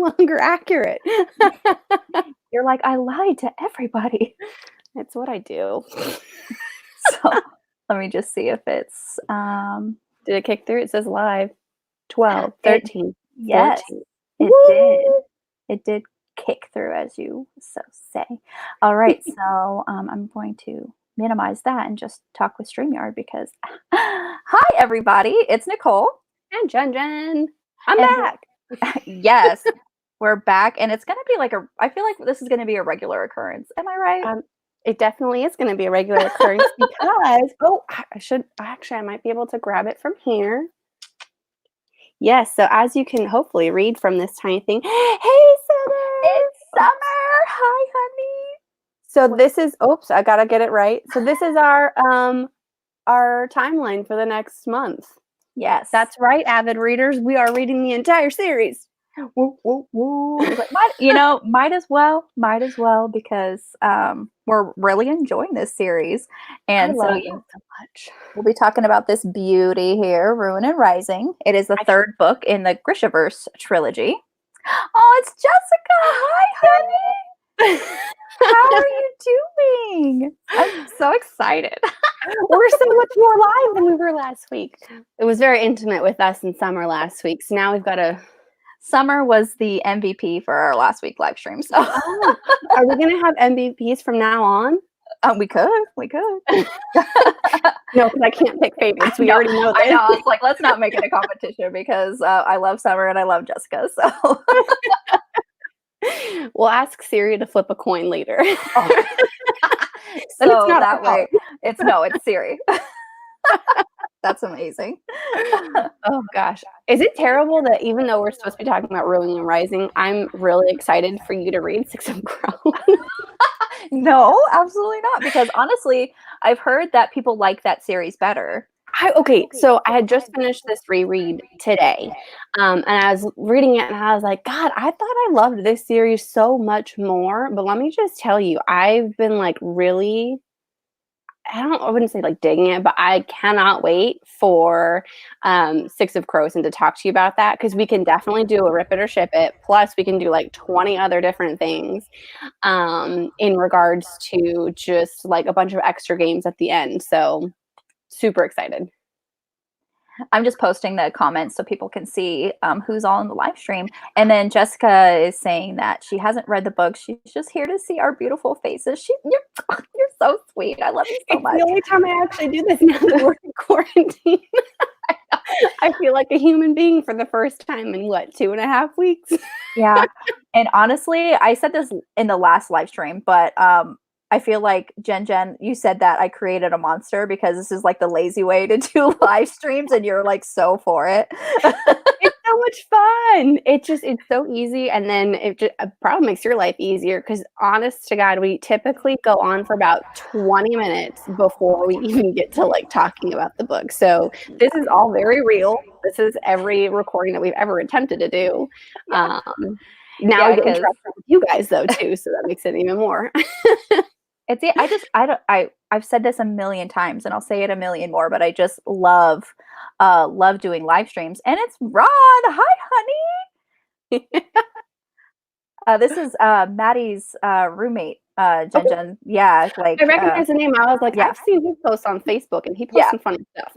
longer accurate. You're like, I lied to everybody. That's what I do. So let me just see if it's Did it kick through? It says live. 12, 13, yes, 14. it Woo! did. It did kick through, as you so say. All right, so I'm going to minimize that and just talk with StreamYard because hi everybody, it's Nicole And Jen. I'm and back. yes, we're back, and it's gonna be like I feel like this is gonna be a regular occurrence. Am I right? It definitely is going to be a regular occurrence because I might be able to grab it from here. Yes, so as you can hopefully read from this tiny thing, hey Summer! It's Summer! Hi, honey! So this is, oops, I gotta get it right. So this is our timeline for the next month. Yes. That's right, avid readers. We are reading the entire series. Woo, woo, woo. Might as well because we're really enjoying this series. And I love it so much. We'll be talking about this beauty here, Ruin and Rising. It is the third book in the Grisha Trilogy. Oh, it's Jessica! Hi, honey! How are you doing? I'm so excited. We're so much more live than we were last week. It was very intimate with us and Summer last week. So now we've got to... Summer was the MVP for our last week live stream. So are we going to have MVPs from now on? We could. No, because I can't pick favorites. We already know that. I know. It's like, let's not make it a competition because I love Summer and I love Jessica. So we'll ask Siri to flip a coin later. Oh. So that way, it's Siri. That's amazing. Oh gosh. Is it terrible that even though we're supposed to be talking about Ruin and Rising, I'm really excited for you to read Six of Crows? No, absolutely not. Because honestly, I've heard that people like that series better. So I had just finished this reread today. And I was reading it and I was like, God, I thought I loved this series so much more. But let me just tell you, I've been like really... I wouldn't say like digging it, but I cannot wait for Six of Crows and to talk to you about that because we can definitely do a rip it or ship it. Plus, we can do like 20 other different things in regards to just like a bunch of extra games at the end. So super excited. I'm just posting the comments so people can see who's all in the live stream. And then Jessica is saying that she hasn't read the book. She's just here to see our beautiful faces. You're so sweet. I love you so much. It's the only time I actually do this now that we're in quarantine. I feel like a human being for the first time in 2.5 weeks? Yeah. And honestly, I said this in the last live stream, but I feel like Jen, you said that I created a monster because this is like the lazy way to do live streams and you're like so for it. It's so much fun. It's so easy. And then it just probably makes your life easier because honest to God, we typically go on for about 20 minutes before we even get to like talking about the book. So this is all very real. This is every recording that we've ever attempted to do. Yeah. Now we get interrupted with you guys though too, so that makes it even more. I've said this a million times and I'll say it a million more, but I just love doing live streams. And it's Ron. Hi, honey. This is Maddie's roommate, Jen. Yeah, like I recognize the name. I was like, I've seen his posts on Facebook and he posts some funny stuff.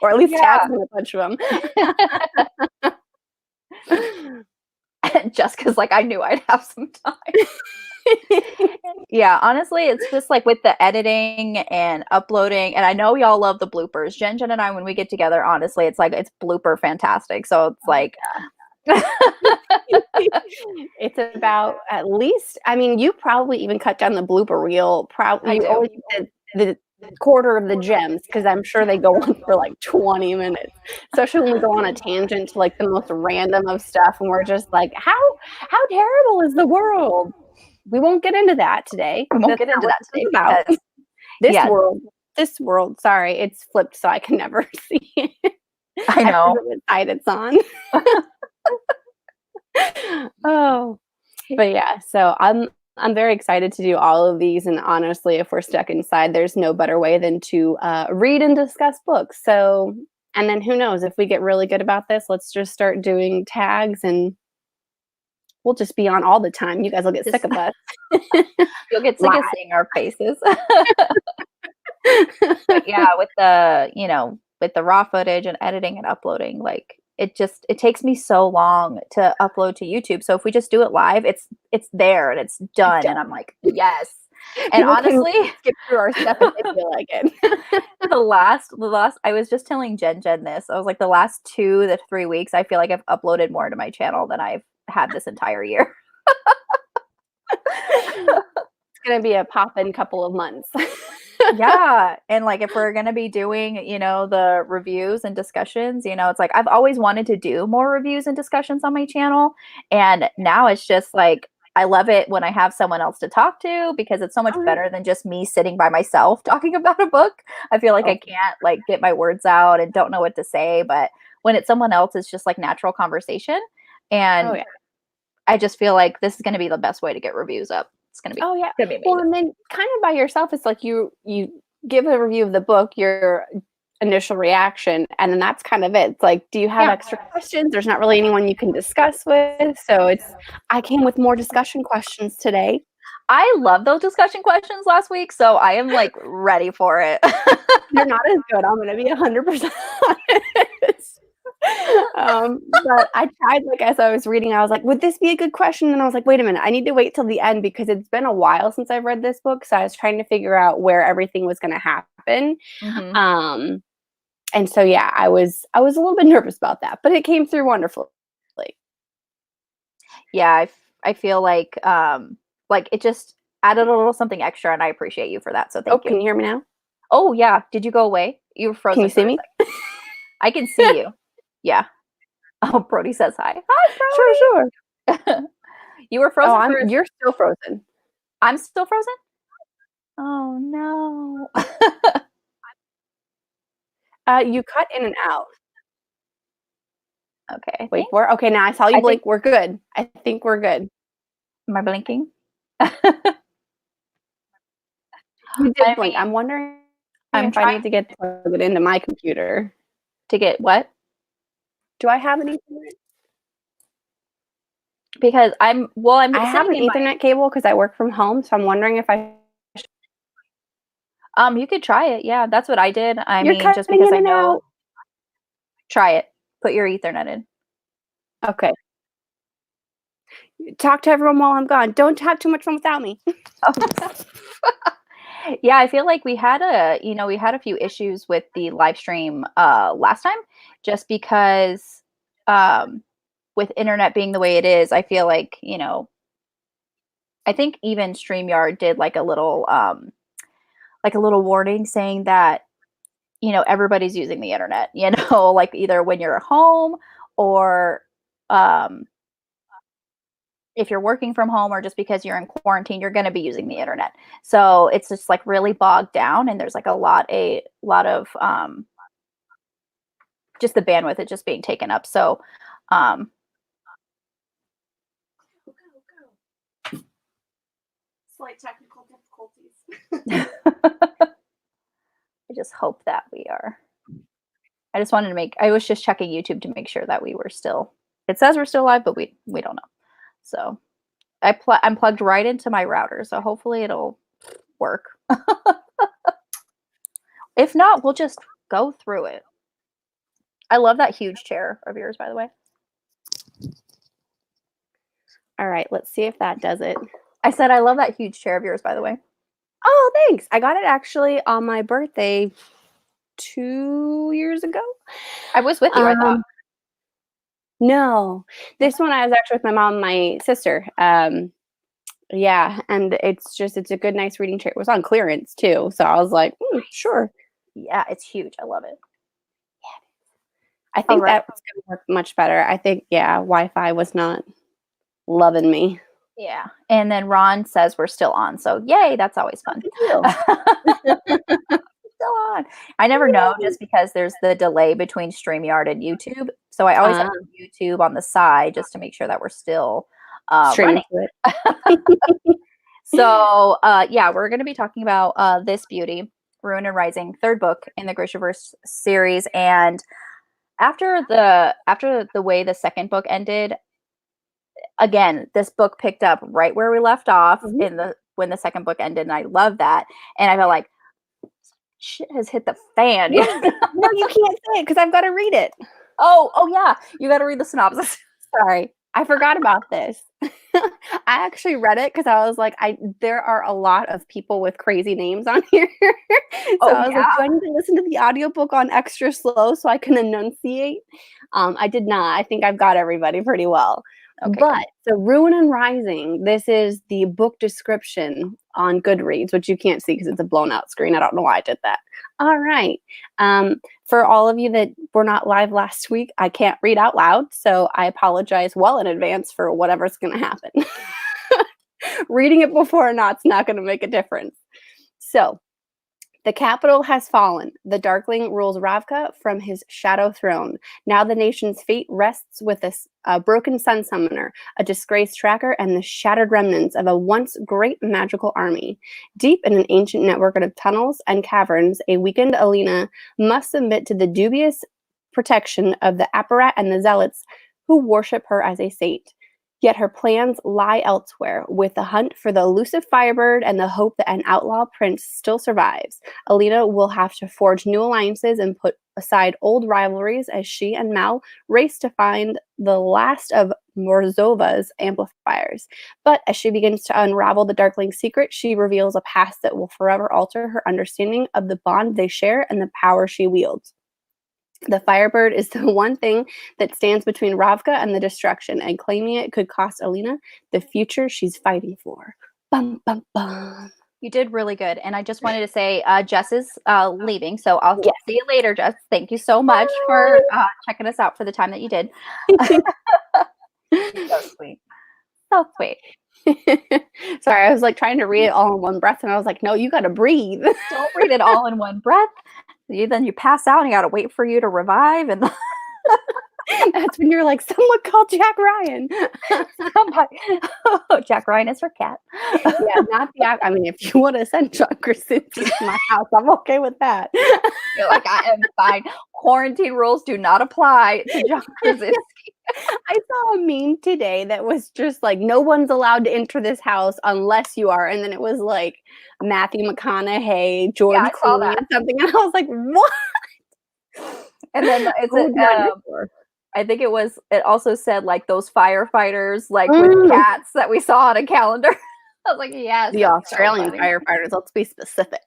Or at least tags me a bunch of them. Just because like I knew I'd have some time. Yeah, honestly, it's just like with the editing and uploading, and I know y'all love the bloopers. Jen and I, when we get together, honestly, it's like it's blooper fantastic. So it's like it's about at least, I mean, you probably even cut down the blooper reel. Probably you always did the quarter of the gems because I'm sure they go on for like 20 minutes, especially when we go on a tangent to like the most random of stuff and we're just like, how terrible is the world? We won't get into that today. We won't get into that today about this world. Sorry, it's flipped so I can never see it. I know what side it's on. Oh, but yeah, so I'm very excited to do all of these, and honestly, if we're stuck inside, there's no better way than to read and discuss books. So, and then who knows, if we get really good about this, let's just start doing tags and we'll just be on all the time. You guys will get sick Just of us. you'll get sick of Live. seeing our faces. But yeah, with the, with the raw footage and editing and uploading, like it takes me so long to upload to YouTube. So if we just do it live, it's there and it's done. And I'm like, yes. And People can honestly, skip through our stuff if they feel like it. the last I was just telling Jen this. I was like, the last 2 to 3 weeks, I feel like I've uploaded more to my channel than I've had this entire year. It's gonna be a pop-in couple of months. Yeah, and like if we're gonna be doing, the reviews and discussions, it's like I've always wanted to do more reviews and discussions on my channel, and now it's just like I love it when I have someone else to talk to because it's so much Alright. better than just me sitting by myself talking about a book. I feel like I Oh, can't like get my words out and don't know what to say, but when it's someone else, it's just like natural conversation, oh and yeah. I just feel like this is gonna be the best way to get reviews up. It's gonna be Oh yeah. gonna be Well, amazing. and then kind of by yourself, it's like you give a review of the book, your initial reaction, and then that's kind of it. It's like, do you have Yeah. extra questions? There's not really anyone you can discuss with. So I came with more discussion questions today. I love those discussion questions last week, so I am like ready for it. They're not as good. I'm gonna be 100% honest. But I tried, like, as I was reading, I was like, would this be a good question? And I was like, wait a minute, I need to wait till the end because it's been a while since I've read this book. So I was trying to figure out where everything was gonna happen. Mhm. Um, and so yeah, I was a little bit nervous about that, but it came through wonderfully. Yeah, I feel like it just added a little something extra, and I appreciate you for that. So Oh, thank you. can you hear me now? Oh yeah, did you go away? You were Can you frozen see for a me? second. I can see you. Yeah. Oh, Brody says hi. Sure, sure. Hi, you were Oh, frozen for I'm you're still frozen. I'm still frozen? Oh no. You cut in and out. Okay, I Wait think for it. Okay, now I saw you I think blink. We're good. I think we're good. am I blinking? You did I blink. mean, I'm wondering I'm if I trying need to get plugged into my computer. to get what? Do I have an Ethernet? Because I'm I have sitting an in my Ethernet cable because I work from home, so I'm wondering if I you could try it. Yeah, that's what I did. I You're mean, just cutting because in I and know out. try it. Put your Ethernet in. Okay. Talk to everyone while I'm gone. Don't have too much fun without me. Yeah, I feel like we had a few issues with the live stream last time just because um with internet being the way it is, I feel like, I think even StreamYard did like a little warning saying that, everybody's using the internet, like either when you're at home or um if you're working from home or just because you're in quarantine, you're going to be using the internet. So it's just like really bogged down, and there's like a lot of just the bandwidth is just being taken up. So um, Slight technical difficulties. I just hope that we are. I just wanted to make. I was just checking YouTube to make sure that we were still. It says we're still live, but we don't know. So I'm plugged right into my router, so hopefully it'll work. If not, we'll just go through it. I love that huge chair of yours, by the way. All right, let's see if that does it. I said I love that huge chair of yours, by the way. Oh, thanks. I got it actually on my birthday 2 years ago. I was with you, I thought. No, this one I was actually with my mom and my sister. Yeah, and it's a good, nice reading chair. It was on clearance too, so I was like, sure. Yeah, it's huge. I love it. I All think right. that's gonna work much better. I think, yeah, Wi-Fi was not loving me. Yeah. And then Ron says we're still on. So yay, that's always Oh, fun. good deal. Still on. I never know just because there's the delay between StreamYard and YouTube. So I always have YouTube on the side just to make sure that we're still Streaming running. to it. So yeah, we're going to be talking about This Beauty, Ruin and Rising, third book in the Grishaverse series. And after the way the second book ended, again, this book picked up right where we left off Mhm. in the when the second book ended, and I love that. And I felt like shit has hit the fan. Yeah. No, you can't say it because I've gotta read it. Oh yeah, you got to read the synopsis. Sorry, I forgot about this. I actually read it because I was like, I there are a lot of people with crazy names on here. So Oh I was like, yeah. "Do I need to listen to the audiobook on extra slow so I can enunciate?" I did not. I think I've got everybody pretty well. Okay, good. But so Ruin and Rising, this is the book description on Goodreads, which you can't see because it's a blown out screen. I don't know why I did that. All right. For all of you that were not live last week, I can't read out loud, so I apologize well in advance for whatever's going to happen. Reading it before or not's not going to make a difference. So, the capital has fallen. The Darkling rules Ravka from his shadow throne. Now the nation's fate rests with a broken sun summoner, a disgraced tracker, and the shattered remnants of a once great magical army. Deep in an ancient network of tunnels and caverns, a weakened Alina must submit to the dubious protection of the apparat and the zealots who worship her as a saint. Yet her plans lie elsewhere, with the hunt for the elusive Firebird and the hope that an outlaw prince still survives. Alina will have to forge new alliances and put aside old rivalries as she and Mal race to find the last of Morzova's amplifiers. But as she begins to unravel the Darkling's secret, she reveals a past that will forever alter her understanding of the bond they share and the power she wields. The Firebird is the one thing that stands between Ravka and the destruction, and claiming it could cost Alina the future she's fighting for. Bum, bum, bum. You did really good. And I just wanted to say, Jess is leaving, so I'll Yes. see you later, Jess. Thank you so much for checking us out for the time that you did. You're so sweet. So sweet. Sorry, I was like trying to read it all in one breath, and I was like, no, you got to breathe. Don't read it all in one breath. Then you pass out and you got to wait for you to revive. And That's when you're like, someone call Jack Ryan. somebody, oh, Jack Ryan is her cat. Yeah, not the I mean, if you want to send John Krasinski to my house, I'm okay with that. You're like, I am fine. Quarantine rules do not apply to John Krasinski. I saw a meme today that was just like, no one's allowed to enter this house unless you are. And then it was like Matthew McConaughey, George Yeah, I saw Clooney, that. and something. And I was like, what? And then I think it also said like those firefighters, like with cats that we saw on a calendar. I was like, yes. The Australian firefighters, let's be specific.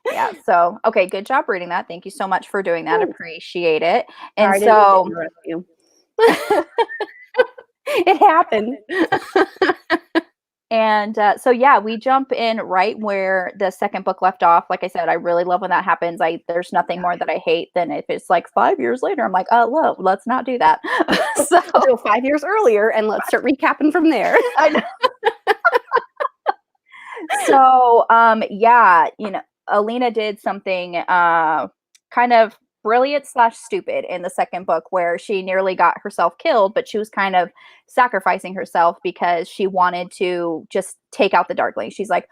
Yeah. So, okay. Good job reading that. Thank you so much for doing that. Ooh. Appreciate it. And Sorry, so, it happened. and so, yeah, we jump in right where the second book left off. Like I said, I really love when that happens. There's nothing more that I hate than if it's like 5 years later. I'm like, oh, well, let's not do that. So go 5 years earlier and let's start recapping from there. I know. So, yeah, Alina did something kind of brilliant / stupid in the second book where she nearly got herself killed, but she was kind of sacrificing herself because she wanted to just take out the Darkling. She's like,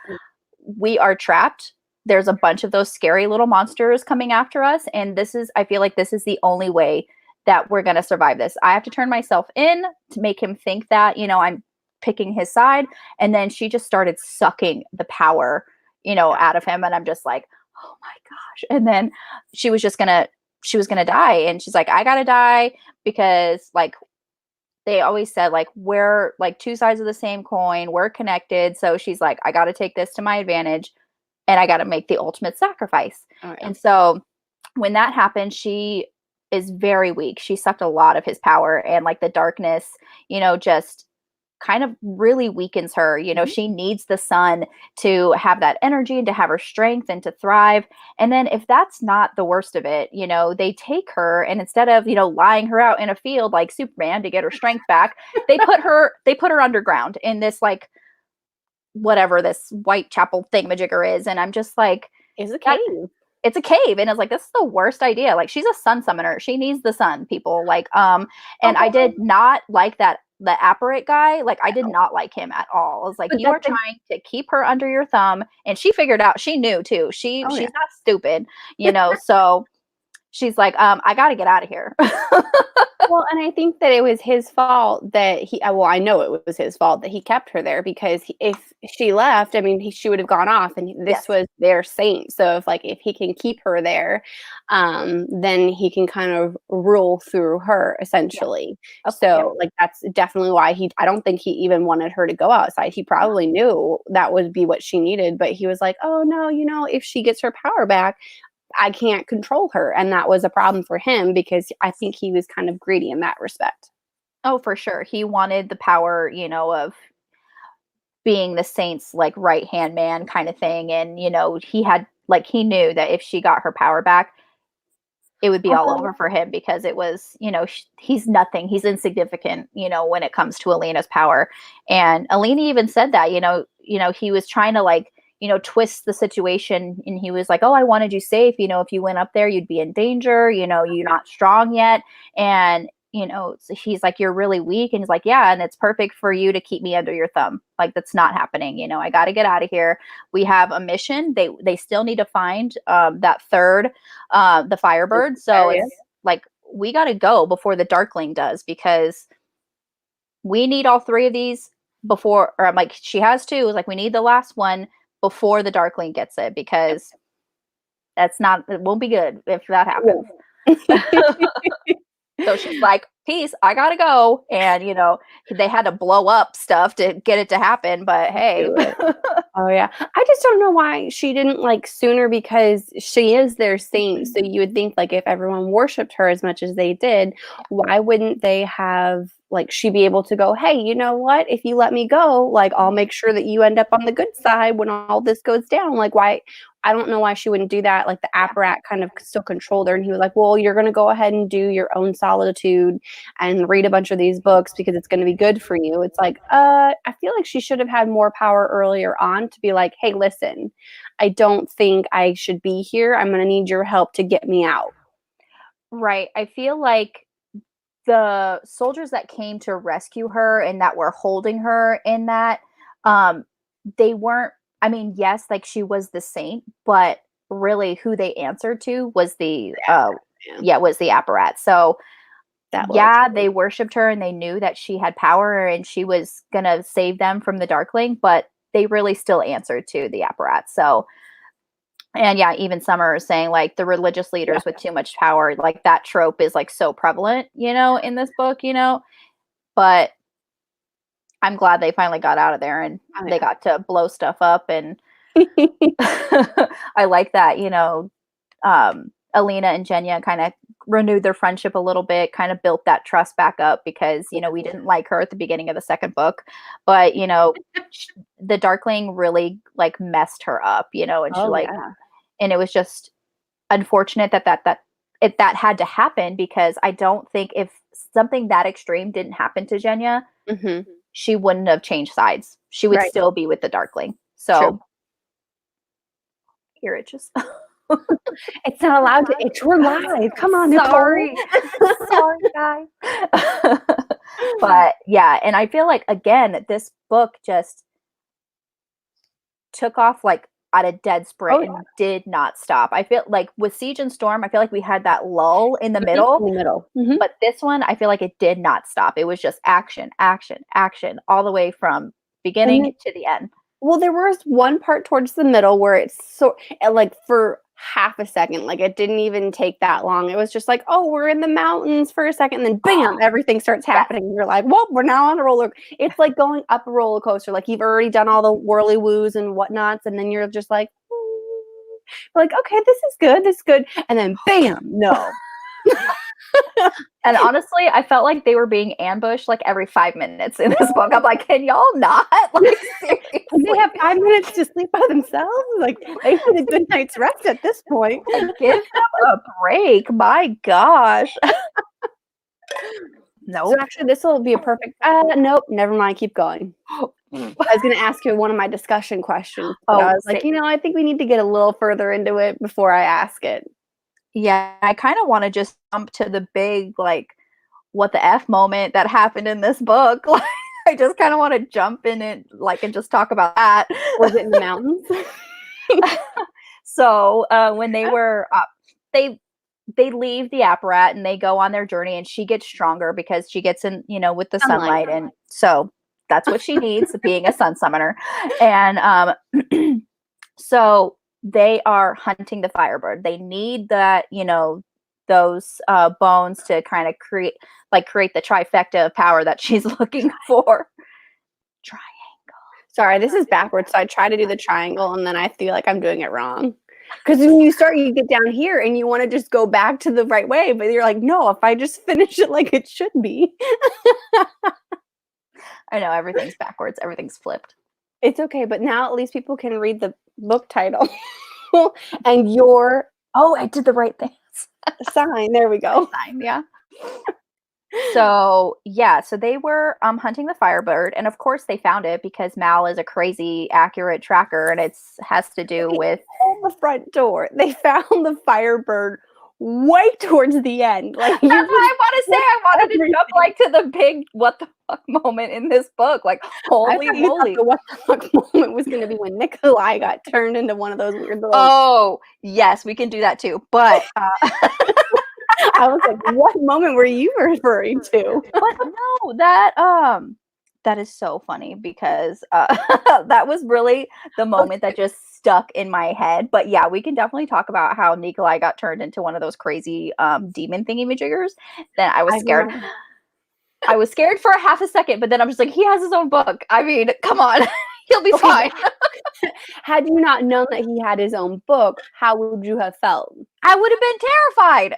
we are trapped. There's a bunch of those scary little monsters coming after us. And I feel like this is the only way that we're going to survive this. I have to turn myself in to make him think that, I'm picking his side. And then she just started sucking the power out of him. And I'm just like, oh my gosh. And then she was gonna die. And she's like, I gotta die because like they always said, like, we're like two sides of the same coin. We're connected. So she's like, I gotta take this to my advantage and I gotta make the ultimate sacrifice. Oh, yeah. And so when that happened, she is very weak. She sucked a lot of his power and like the darkness, just kind of really weakens her. She needs the sun to have that energy and to have her strength and to thrive. And then if that's not the worst of it, they take her and instead of, lying her out in a field like Superman to get her strength back, they put her underground in this like whatever this Whitechapel thingamajigger is. And I'm just like, it's a cave. It's a cave. And it's like, this is the worst idea. Like, she's a sun summoner. She needs the sun, people. Like, and I did not like that. The apparate guy, like I did not like him at all. I was like, you are trying to keep her under your thumb. And she figured out, she knew too. She's not stupid, so she's like, I gotta get out of here. Well, and I think that it was his fault that well, I know it was his fault that he kept her there because if she left, I mean, she would have gone off, and this Yes. was their saint. So if he can keep her there, then he can kind of rule through her Yeah. essentially. Yeah. So like that's definitely why I don't think he even wanted her to go outside. He probably knew that would be what she needed, but he was like, oh no, if she gets her power back, I can't control her. And that was a problem for him because I think he was kind of greedy in that respect. Oh, for sure. He wanted the power, of being the saint's like right hand man kind of thing. And, he had like he knew that if she got her power back, it would be all Although, over for him because it was, he's nothing. He's insignificant, when it comes to Alina's power. And Alina even said that, he was trying to like, twist the situation, and he was like, "Oh, I wanted you safe. If you went up there, you'd be in danger. You're not strong yet." And so he's like, "You're really weak," and he's like, "Yeah, and it's perfect for you to keep me under your thumb. Like that's not happening. I got to get out of here. We have a mission. They still need to find that third, the Firebird. So yeah. it's like we got to go before the Darkling does because we need all three of these before, or I'm like, she has two. Like we need the last one before the Darkling gets it because it won't be good if that happens." So she's like, "Peace, I gotta go." And they had to blow up stuff to get it to happen, but hey. Do it. Oh, yeah. I just don't know why she didn't, like, sooner because she is their saint, so you would think, like, if everyone worshipped her as much as they did, why wouldn't they have like, she be able to go, "Hey, you know what? If you let me go, like, I'll make sure that you end up on the good side when all this goes down." Like, why I don't know why she wouldn't do that, like, the Yeah. Apparat kind of still controlled her, and he was like, "Well, you're gonna go ahead and do your own solitude and read a bunch of these books because it's gonna be good for you." It's like, I feel like she should have had more power earlier on to be like, "Hey, listen, I don't think I should be here. I'm gonna need your help to get me out." Right. I feel like the soldiers that came to rescue her and that were holding her in that, um, they weren't, I mean, yes, like she was the saint, but really who they answered to was Yeah, was the Apparat. So that little yeah, kid. they worshipped her and they knew that she had power and she was gonna save them from the Darkling, but they really still answered to the Apparat. So, and yeah, even Summer is saying like the religious Yeah, leaders with too much power, like that trope is like so prevalent, in this book, but I'm glad they finally got out of there and oh, they yeah. got to blow stuff up. And I like that, Alina and Jenya kind of renewed their friendship a little bit, kind of built that trust back up because, we didn't like her at the beginning of the second book, but, the Darkling really like messed her up, and she Oh, like, yeah. and it was just unfortunate that had to happen because I don't think if something that extreme didn't happen to Jenya, Mhm. she wouldn't have changed sides. She would Right. still be with the Darkling. True. So here it just It's not allowed to itch. We're live. Come on, Nicole. sorry. Sorry, guys. But yeah, and I feel like again, this book just took off like at a dead Oh, sprint yeah. and did not stop. I feel like with Siege and Storm, I feel like we had that lull in the Mhm. middle, In the middle. Mhm. but this one, I feel like it did not stop. It was just action, action, action all the way from And beginning then to the end. well, there was one part towards the middle where it's like, for half a second, like, it didn't even take that long. It was just like, "Oh, we're in the mountains for a second, and then bam, everything starts Yes. happening. You're like, "Well, we're now on a roller." It's like going up a roller coaster, like, you've already done all the whirly-woos and whatnots, and then you're just like, "Ooh." You're like, "Okay, this is good," and then bam, no. And honestly, I felt like they were being ambushed like every 5 minutes in this book. I'm like, can y'all not? Like, When they seriously. have 5 minutes to sleep by themselves? Like, they need a good night's rest at this point. Like, give them a break. My gosh. So Nope. actually, this will be a perfect nope, never mind, keep going. I was gonna ask you one of my discussion questions, but I Oh, was like, I think we need to get a little further into it before I ask it. yeah. I kind of want to just jump to the big, like, what the F moment that happened in this book. Like, I just kind of want to jump in it, like, and just talk about that. Was it in the mountains? So when they were they they leave the apparat and they go on their journey, and she gets stronger because she gets in, with the sunlight, and so that's what she needs, being a sun summoner. And so they are hunting the Firebird. They need that, those bones to kind of create the trifecta of power that she's looking for. Triangle. Sorry, this is backwards. So I try to do the triangle, and then I feel like I'm doing it wrong. Because when you start, you get down here, and you want to just go back to the right way, but you're like, no, if I just finish it like it should be. I know, everything's backwards. Everything's flipped. It's okay, but now at least people can read the book title. And your I did the right thing. sign. There we go. Sign, yeah. So they were hunting the Firebird, and of course they found it because Mal is a crazy accurate tracker, and has to do with the front door. They found the Firebird way towards the end. Like, that's what I want to say. I wanted to jump like to the big what the fuck moment in this book. Like, holy moly! The what the fuck moment was going to be when Nikolai got turned into one of those weird little. Oh yes, we can do that too. But I was like, what moment were you referring to? But no, that is so funny because that was really the moment that just stuck in my head. But yeah, we can definitely talk about how Nikolai got turned into one of those crazy demon thingy-majiggers. Then I was scared. I was scared for a half a second, but then I'm just like, he has his own book. I mean, come on. He'll be fine. Had you not known that he had his own book, how would you have felt? I would have been terrified.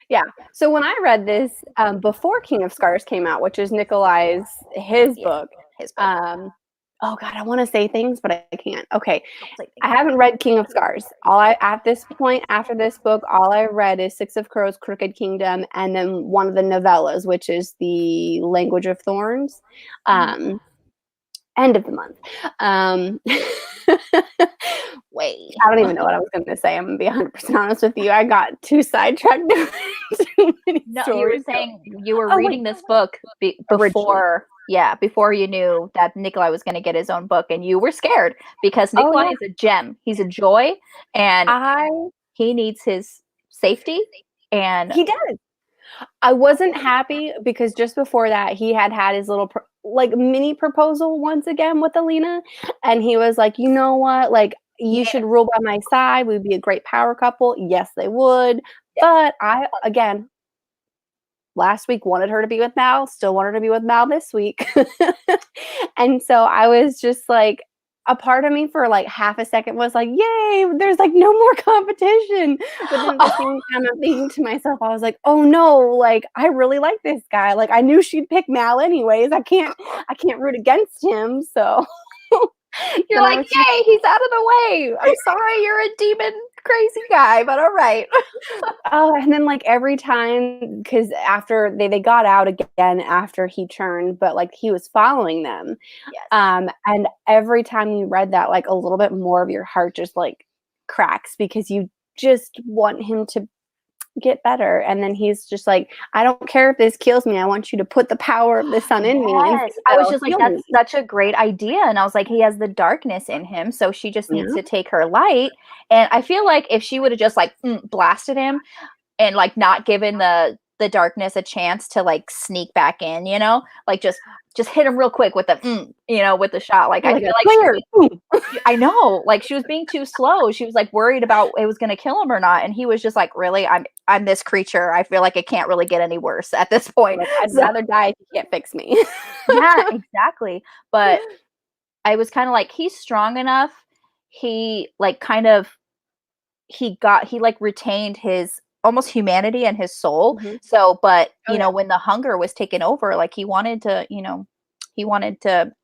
Yeah. So when I read this before King of Scars came out, which is Nikolai's book. Oh God, I want to say things, but I can't. Okay. I haven't read King of Scars. At this point, after this book, all I read is Six of Crows, Crooked Kingdom, and then one of the novellas, which is the Language of Thorns. End of the month. Wait, I don't even know what I was going to say. I'm going to be 100% honest with you. I got too sidetracked. Too many you were saying you were reading this book before you knew that Nikolai was going to get his own book, and you were scared because Nikolai is a gem. He's a joy, and he needs his safety, and he does. I wasn't happy because just before that, he had his little mini proposal once again with Alina, and he was like, you know what, like, you should rule by my side. We'd be a great power couple. Yes, they would. But I, again, last week wanted her to be with Mal, still want her to be with Mal this week. And so I was just like, a part of me for like half a second was like, yay, there's like no more competition. But then at the same time, I'm thinking to myself, I was like, oh no, like, I really like this guy. Like, I knew she'd pick Mal anyways. I can't root against him. So you're like, yay, he's out of the way. I'm sorry, you're a demon crazy guy, but all right. And then like every time, because after they got out again after he turned, but like he was following them. Yes. And every time you read that, like a little bit more of your heart just like cracks because you just want him to get better. And then he's just like, I don't care if this kills me. I want you to put the power of the sun in me. And I was just like, that's such a great idea. And I was like, he has the darkness in him. So she just needs to take her light. And I feel like if she would have just like blasted him and like not given the darkness a chance to like sneak back in, like just hit him real quick with the with the shot. Like, I feel like I know, like she was being too slow. She was like worried about it was going to kill him or not, and he was just like, really, I'm this creature. I feel like it can't really get any worse at this point. Like, I'd rather die if you can't fix me. Yeah, exactly. But I was kind of like, he's strong enough. He like he retained his almost humanity and his soul. Mm-hmm. So, but you know, when the hunger was taken over, like he wanted to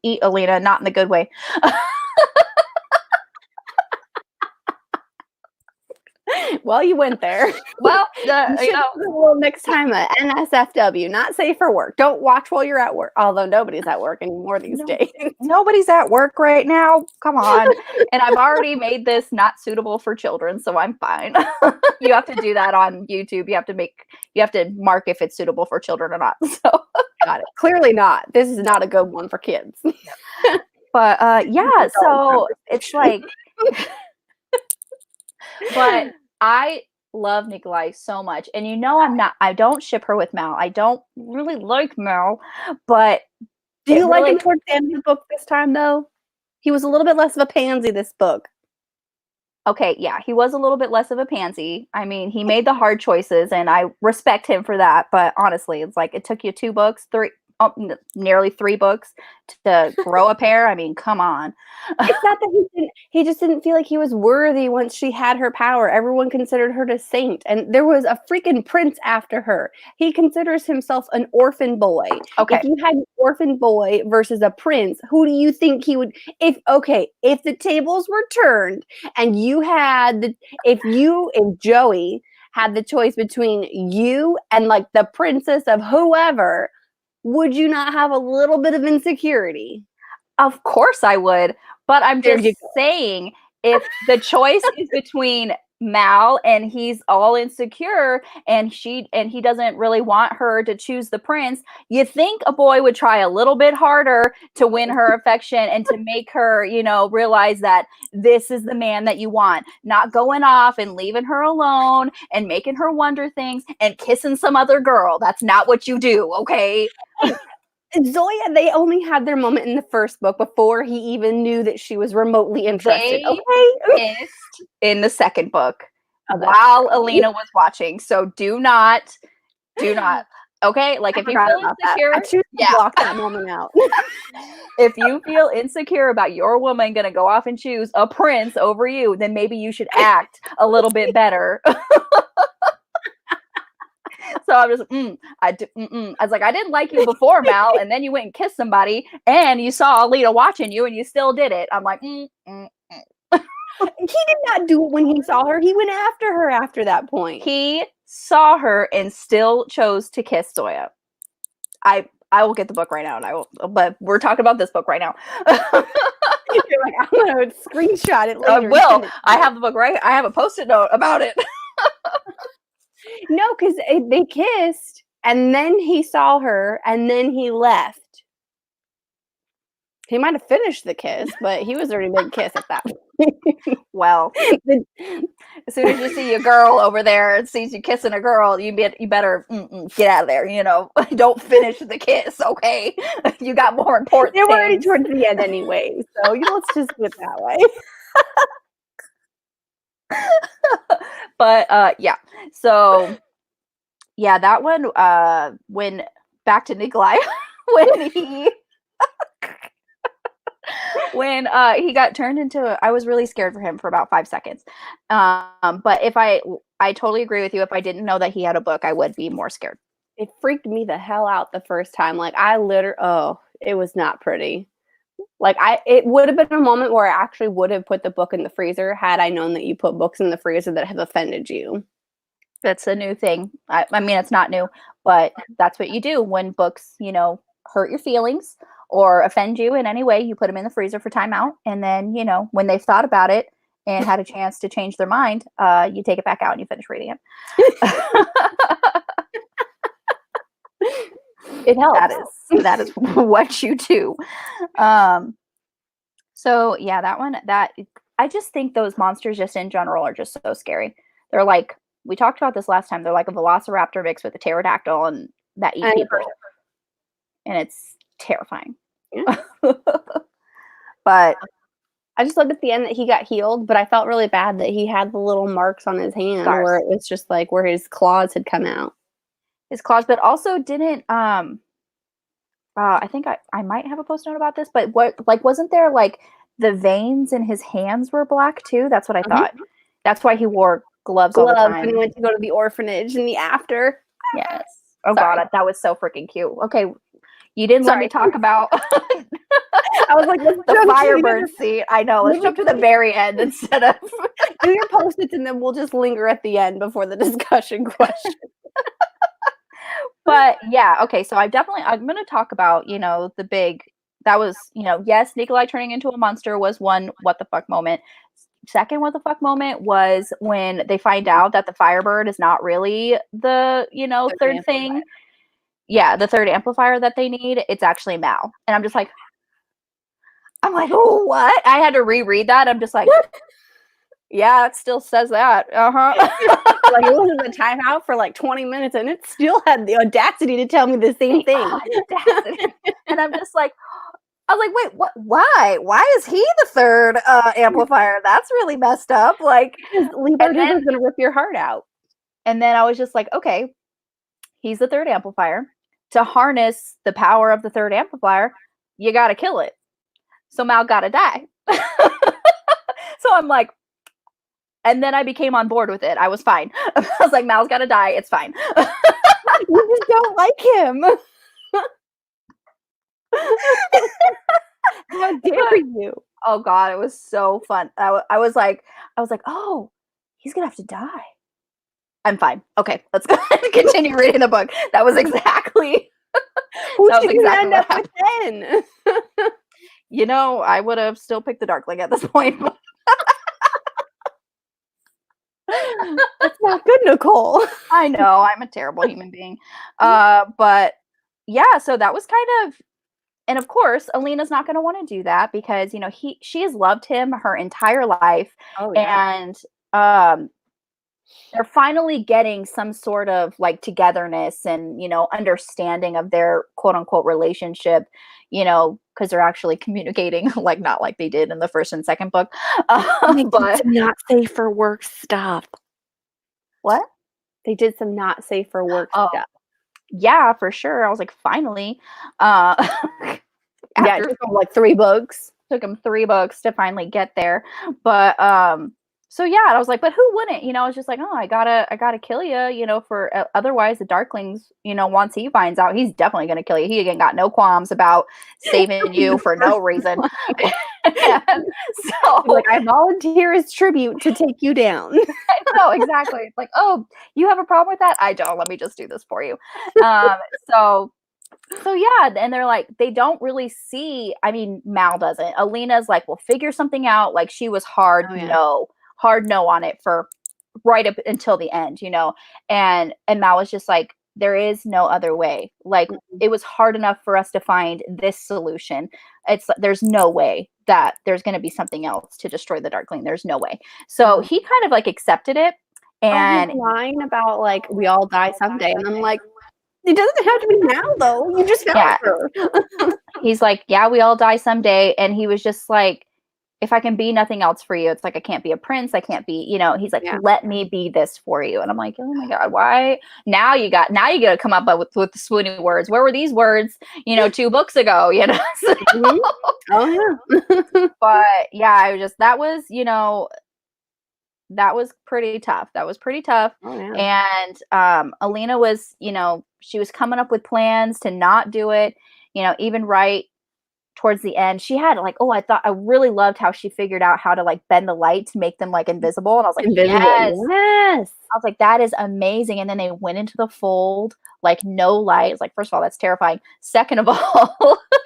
eat Alina, not in the good way. Well, you went there. Well, next time a NSFW, not safe for work. Don't watch while you're at work. Although nobody's at work anymore these days. Nobody's at work right now. Come on. And I've already made this not suitable for children, so I'm fine. You have to do that on YouTube. You have to mark if it's suitable for children or not. So got it. Clearly not. This is not a good one for kids. But so it's like but love Nikolai so much. And I don't ship her with Mal. I don't really like Mal, but Do you like him towards the end of the book this time, though? He was a little bit less of a pansy this book. Okay, yeah, he was a little bit less of a pansy. I mean, he made the hard choices, and I respect him for that. But honestly, it's like it took you 2 books, nearly 3 books to grow a pair. I mean, come on. It's not that he just didn't feel like he was worthy once she had her power. Everyone considered her a saint, and there was a freaking prince after her. He considers himself an orphan boy. Okay. If you had an orphan boy versus a prince, who do you think he would? If the tables were turned and if Joey had the choice between you and like the princess of whoever, would you not have a little bit of insecurity? Of course I would, but I'm just saying, if the choice is between Mal and he's all insecure and he doesn't really want her to choose the prince, you think a boy would try a little bit harder to win her affection and to make her, realize that this is the man that you want, not going off and leaving her alone and making her wonder things and kissing some other girl. That's not what you do, okay? Zoya, they only had their moment in the first book before he even knew that she was remotely interested. They kissed in the second book while Alina was watching. So do not. Okay, like if you feel insecure, I choose to block that moment out. If you feel insecure about your woman gonna go off and choose a prince over you, then maybe you should act a little bit better. So I'm just, I was like, I didn't like you before, Mal, and then you went and kissed somebody, and you saw Alina watching you, and you still did it. I'm like, He did not do it when he saw her. He went after her after that point. He saw her and still chose to kiss Zoya. I will get the book right now, but we're talking about this book right now. You're like, I'm gonna screenshot it later. I have the book right. I have a Post-it note about it. No, because they kissed, and then he saw her, and then he left. He might have finished the kiss, but he was already mid-kiss at that point. Well, as soon as you see a girl over there and sees you kissing a girl, you better get out of there. Don't finish the kiss, okay? You got more important things. They were already towards the end anyway, so let's just do it that way. But yeah, so yeah, that one when back to Nikolai when he got turned into I was really scared for him for about 5 seconds. But if I totally agree with you, if I didn't know that he had a book, I would be more scared. It freaked me the hell out the first time. Like it was not pretty. Like it would have been a moment where I actually would have put the book in the freezer had I known that you put books in the freezer that have offended you. That's a new thing. I mean, it's not new, but that's what you do when books, hurt your feelings or offend you in any way. You put them in the freezer for timeout, and then when they've thought about it and had a chance to change their mind, you take it back out and you finish reading it. It helps. That is what you do. So yeah, that one, I just think those monsters just in general are just so scary. They're like, we talked about this last time, they're like a velociraptor mixed with a pterodactyl and that eat people. And it's terrifying. Yeah. But I just loved at the end that he got healed, but I felt really bad that he had the little marks on his hand where it was just like where his claws had come out. His claws, but also didn't I think I might have a post note about this, but wasn't there like the veins in his hands were black too? That's what I thought. That's why he wore gloves all the time. When he went to go to the orphanage in the after. Yes. Oh God, that was so freaking cute. Okay, you didn't let me talk about. I was like, the Firebird scene. I know. Let's jump to the very end instead of do your post-its, and then we'll just linger at the end before the discussion question. But yeah, okay. So I'm going to talk about the big. That was yes, Nikolai turning into a monster was one what the fuck moment. Second what the fuck moment was when they find out that the Firebird is not really the third thing. Yeah, the third amplifier that they need. It's actually Mal, and I'm like, oh, what? I had to reread that. I'm just like, Yeah, it still says that. Like, it wasn't the timeout for like 20 minutes, and it still had the audacity to tell me the same thing. Audacity. And I'm just like, I was like, wait, what? Why? Why is he the third amplifier? That's really messed up. Like, Because Leigh Bardugo's gonna rip your heart out. and then I was just like, okay, he's the third amplifier. To harness the power of the third amplifier, you got to kill it. So Mal got to die. So I'm like, and then I became on board with it. I was fine. I was like, Mal's got to die. It's fine. You just don't like him. How dare you? Oh God, it was so fun. I was like, oh, he's gonna have to die. I'm fine. Okay, let's go ahead and continue reading the book. That was exactly. Who That was should you exactly end what up with happened. then? You know, I would have still picked the Darkling at this point. That's not good, Nicole. I know I'm a terrible human being. But yeah, so that was kind of, and of course, Alina's not going to want to do that because, you know, she has loved him her entire life. Oh, yeah. And they're finally getting some sort of like togetherness and, you know, understanding of their quote unquote relationship, you know, because they're actually communicating like not like they did in the first and second book. They did But some not safe for work stuff. what? They did some not safe for work Oh, stuff. yeah, for sure. I was like, finally. Yeah, it After took them like 3 books. took him 3 books to finally get there. But so yeah, I was like, but who wouldn't? You know, it's just like, oh, I gotta kill you, you know, for otherwise the Darklings, you know, once he finds out, he's definitely gonna kill you. He again got no qualms about saving you for no reason. And so Like, I volunteer as tribute to take you down. no, exactly. It's like, oh, you have a problem with that? I don't. Let me just do this for you. Um, so so yeah, and they're like, they don't really see. I mean, Mal doesn't. Alina's like, we'll figure something out. Like she was Oh, yeah. hard no on it for right up until the end, you know. And Mal was just like, there is no other way. Like Mhm. it was hard enough for us to find this solution. There's no way that there's going to be something else to destroy the Darkling. There's no way. So Mhm. he kind of like accepted it, Oh, his and line about, like, "We all die someday," and I'm like, "It doesn't have to be now, though. You just found yeah, her." he's like, yeah, we all die someday. And he was just like, if I can be nothing else for you, it's like I can't be a prince. I can't be, you know, he's like, Yeah. let me be this for you. And I'm like, oh my God, why? Now you gotta come up with the swooning words. Where were these words, you know, 2 books ago, you know? So, Mhm. Oh, yeah. but yeah, I was just that was, you know, that was pretty tough. That was pretty tough. Oh, yeah. And Alina was, you know, she was coming up with plans to not do it, you know, even right towards the end. She had like, oh, I really loved how she figured out how to like bend the light to make them like invisible. And I was like, Invisible, yes. yes. I was like, that is amazing. And then they went into the fold, like no light. It's like, first of all, that's terrifying. Second of all,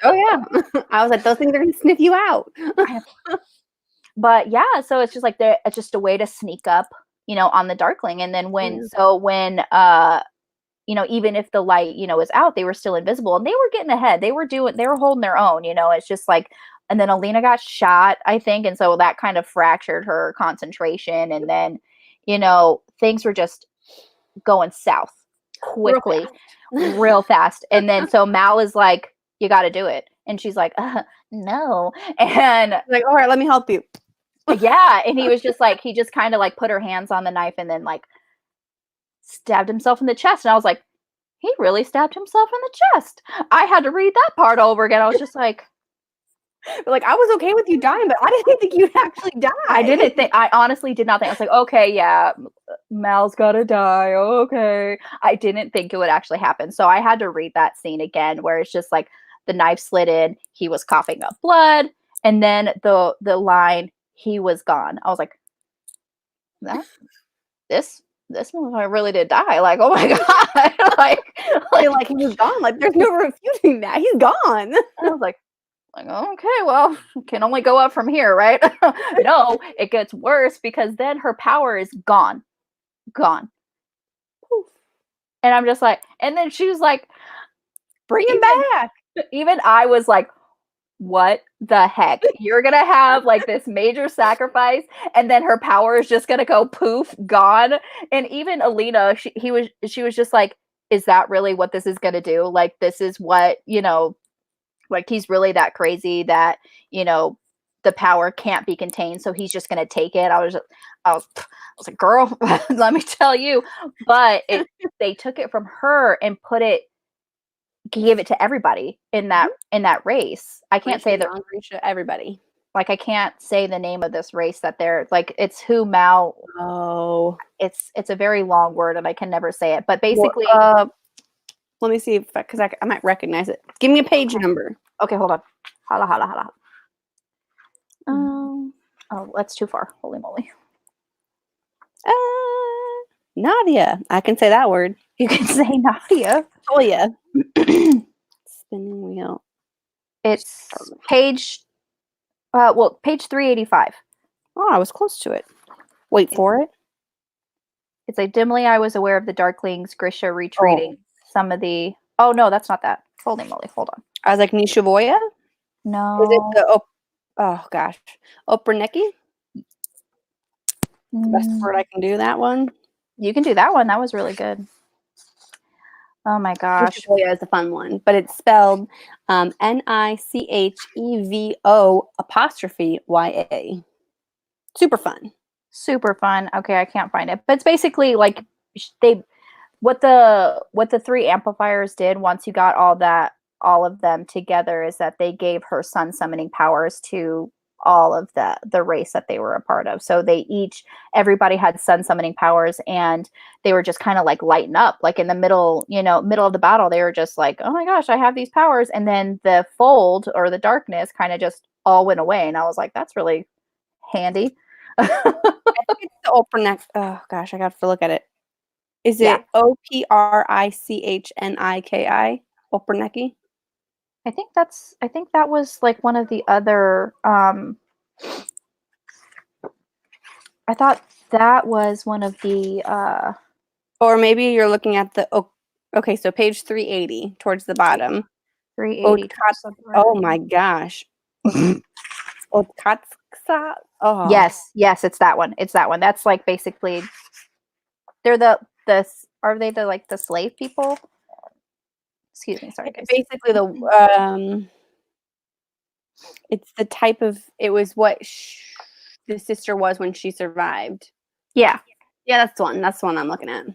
Oh, yeah. I was like, "Those things are gonna sniff you out." but yeah, so it's just like it's just a way to sneak up, you know, on the Darkling. And then Oh, yeah. when you know, even if the light, you know, was out, they were still invisible and they were getting ahead. They were holding their own, you know. It's just like, and then Alina got shot, I think, and so that kind of fractured her concentration. And then, you know, things were just going south Real quickly, fast. real fast. And then so Mal is like, you got to do it. And she's like, no. And Like, "Alright, let me help you." yeah, and he was just like, he just kind of like put her hands on the knife and then like stabbed himself in the chest. And I was like, he really stabbed himself in the chest. I had to read that part over again. I was just like, Like, "I was okay with you dying, but I didn't think you'd actually die." I honestly did not think. I was like, okay, yeah, Mal's gotta die. Okay. I didn't think it would actually happen. So I had to read that scene again where it's just like the knife slid in, he was coughing up blood, and then the line, he was gone. I was like, that this motherfucker really did die. Like, oh my God. Feel like he was gone, like, there's no refuting that, he's gone. I was like, okay, well, can only go up from here, right? No, it gets worse because then her power is gone, gone. Poof. And I'm just like, and then she was like, Bring him even back. even I was like, what the heck? You're gonna have like this major sacrifice, and then her power is just gonna go poof, gone. And even Alina, she was just like, is that really what this is gonna do? Like, this is what, like he's really that crazy that, you know, the power can't be contained, so he's just gonna take it. I was like, girl, let me tell you. But they took it from her and gave it to everybody in that race. I can't say that Grisha, everybody. like I can't say the name of this race that they're like, it's who Mal. Oh, it's a very long word and I can never say it. But basically, let me see if because I might recognize it. Give me a page number. Okay, hold on. Hala. Oh, that's too far. Holy moly. Nadia. I can say that word. You can say Nadia. Toya. Spinning wheel. It's page 385. Oh, I was close to it. Wait for it. It's like dimly I was aware of the Darklings, Grisha retreating. Some of the Oh no, that's not that. Holy moly, hold on. I was like Nishavoya? No. Is it the oh gosh. Operneki? Best word I can do that one. You can do that one. That was really good. Oh my gosh. Nishavoya is a fun one, but it's spelled Nichevo''YA. Super fun. Super fun. Okay, I can't find it. But it's basically like what the three amplifiers did once you got all of them together is that they gave her sun summoning powers to all of the race that they were a part of. So everybody had sun summoning powers, and they were just kind of like lighting up, like in the middle of the battle. They were just like, oh my gosh, I have these powers. And then the fold or the darkness kind of just all went away. And I was like, that's really handy. I think it's the Opernek. Oh gosh, I got to look at it. Is it Oprichniki? Operneki? I think that was like one of the other I thought that was one of the or maybe you're looking at the okay, so page 380 towards the bottom. 380. Oh my gosh. Otkatsa? Oh. Yes, it's that one. It's that one. That's like basically they're are they the like the slave people? Excuse me, sorry guys. Basically it's the type of it was what the sister was when she survived. Yeah, that's the one. That's the one I'm looking at.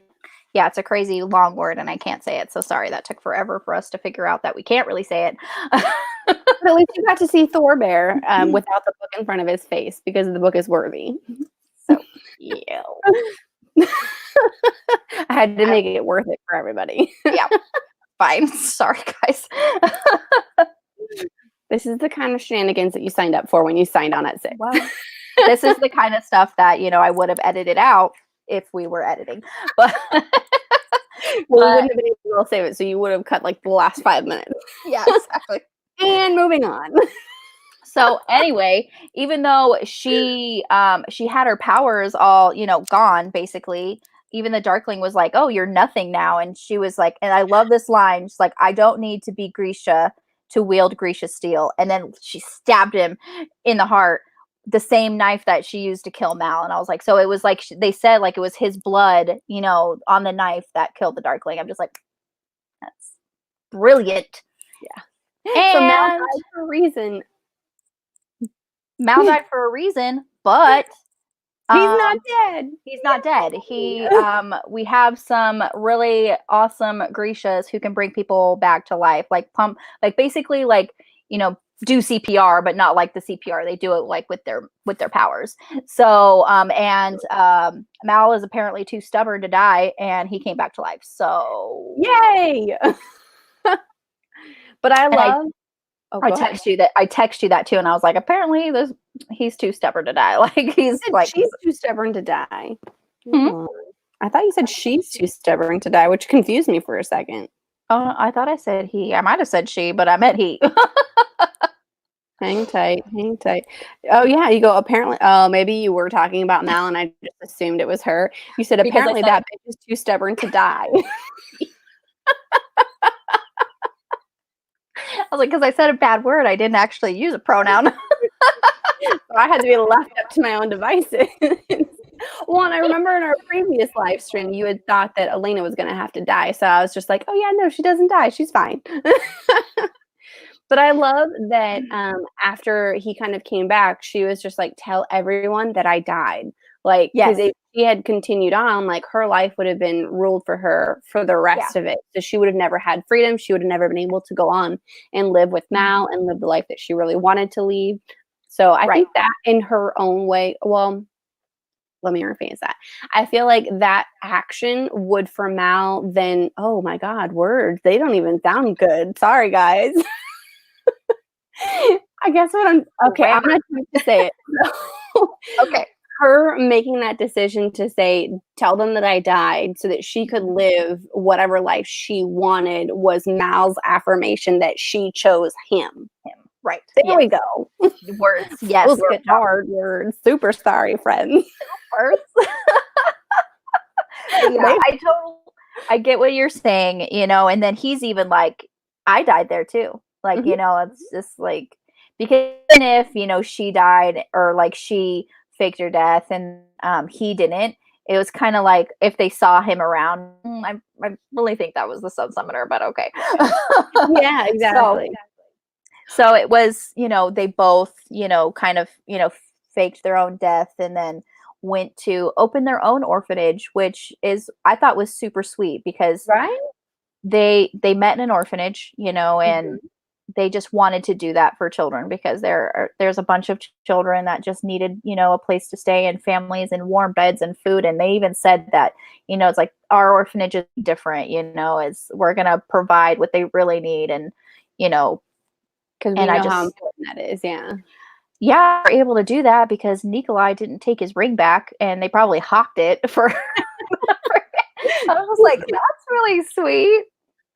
Yeah, it's a crazy long word and I can't say it. So sorry, that took forever for us to figure out that we can't really say it. But at least you got to see Thor Bear without the book in front of his face because the book is worthy. So yeah. I had to make it worth it for everybody. Yeah. Fine. Sorry, guys. This is the kind of shenanigans that you signed up for when you signed on at 6. Wow. This is the kind of stuff that, I would have edited out if we were editing. But we wouldn't have been able to save it, so you would have cut like the last 5 minutes. Yeah, exactly. And moving on. So anyway, even though she had her powers all, gone, basically, even the Darkling was like, oh, you're nothing now. And she was like, and I love this line. She's like, I don't need to be Grisha to wield Grisha's steel. And then she stabbed him in the heart, the same knife that she used to kill Mal. And I was like, so it was like, they said like it was his blood, on the knife that killed the Darkling. I'm just like, that's brilliant. Yeah. And so Mal died for a reason. Mal died for a reason, but he's not dead. He's not dead. We have some really awesome Grishas who can bring people back to life, basically do CPR, but not like the CPR. They do it like with their powers. So, Mal is apparently too stubborn to die, and he came back to life. So, yay! But I text you that too, and I was like, apparently he's too stubborn to die. Like she's too stubborn to die. Mm-hmm. I thought you said she's too stubborn to die, which confused me for a second. Oh, I thought I said he. I might have said she, but I meant he. Hang tight. Oh yeah, you go apparently. Oh, maybe you were talking about Mal, and I just assumed it was her. You said apparently that bitch is too stubborn to die. was like, because I said a bad word, I didn't actually use a pronoun. So I had to be left up to my own devices. Well, and I remember in our previous live stream, you had thought that Elena was gonna have to die. So I was just like, oh yeah, no, she doesn't die. She's fine. But I love that after he kind of came back, she was just like, tell everyone that I died. Like, because Yes. if she had continued on, like her life would have been ruled for her for the Yeah. rest of it. So she would have never had freedom. She would have never been able to go on and live with Mhm. Mal and live the life that she really wanted to lead. So I Right. think that in her own way, well, let me rephrase that. I feel like that action would for Mal then, oh my God, words, they don't even sound good. Sorry, guys. I guess what I'm okay, I'm Grammar. gonna try to say it. So, Okay. her making that decision to say, "Tell them that I died," so that she could live whatever life she wanted was Mal's affirmation that she chose him. Him. Right. There we Yes. go. Words. Yes. Those were Good job. hard words. Super sorry, friends. First. Yeah, They I get what you're saying, and then he's even like, I died there too. Like, Mhm. it's just like, because even if, she died or like she faked her death and he didn't, it was kind of like if they saw him around. I really think that was the Sun Summoner, but okay. Yeah, so exactly. so it was, they both, kind of, faked their own death and then went to open their own orphanage, which is I thought was super sweet because Right? they met in an orphanage, and Mhm. they just wanted to do that for children because there's a bunch of children that just needed, a place to stay and families and warm beds and food. And they even said that, it's like our orphanage is different, is we're gonna provide what they really need. And, you know, 'Cause we and I know how just important that is, yeah. yeah, we're able to do that because Nikolai didn't take his ring back and they probably hawked it for, I was like, that's really sweet.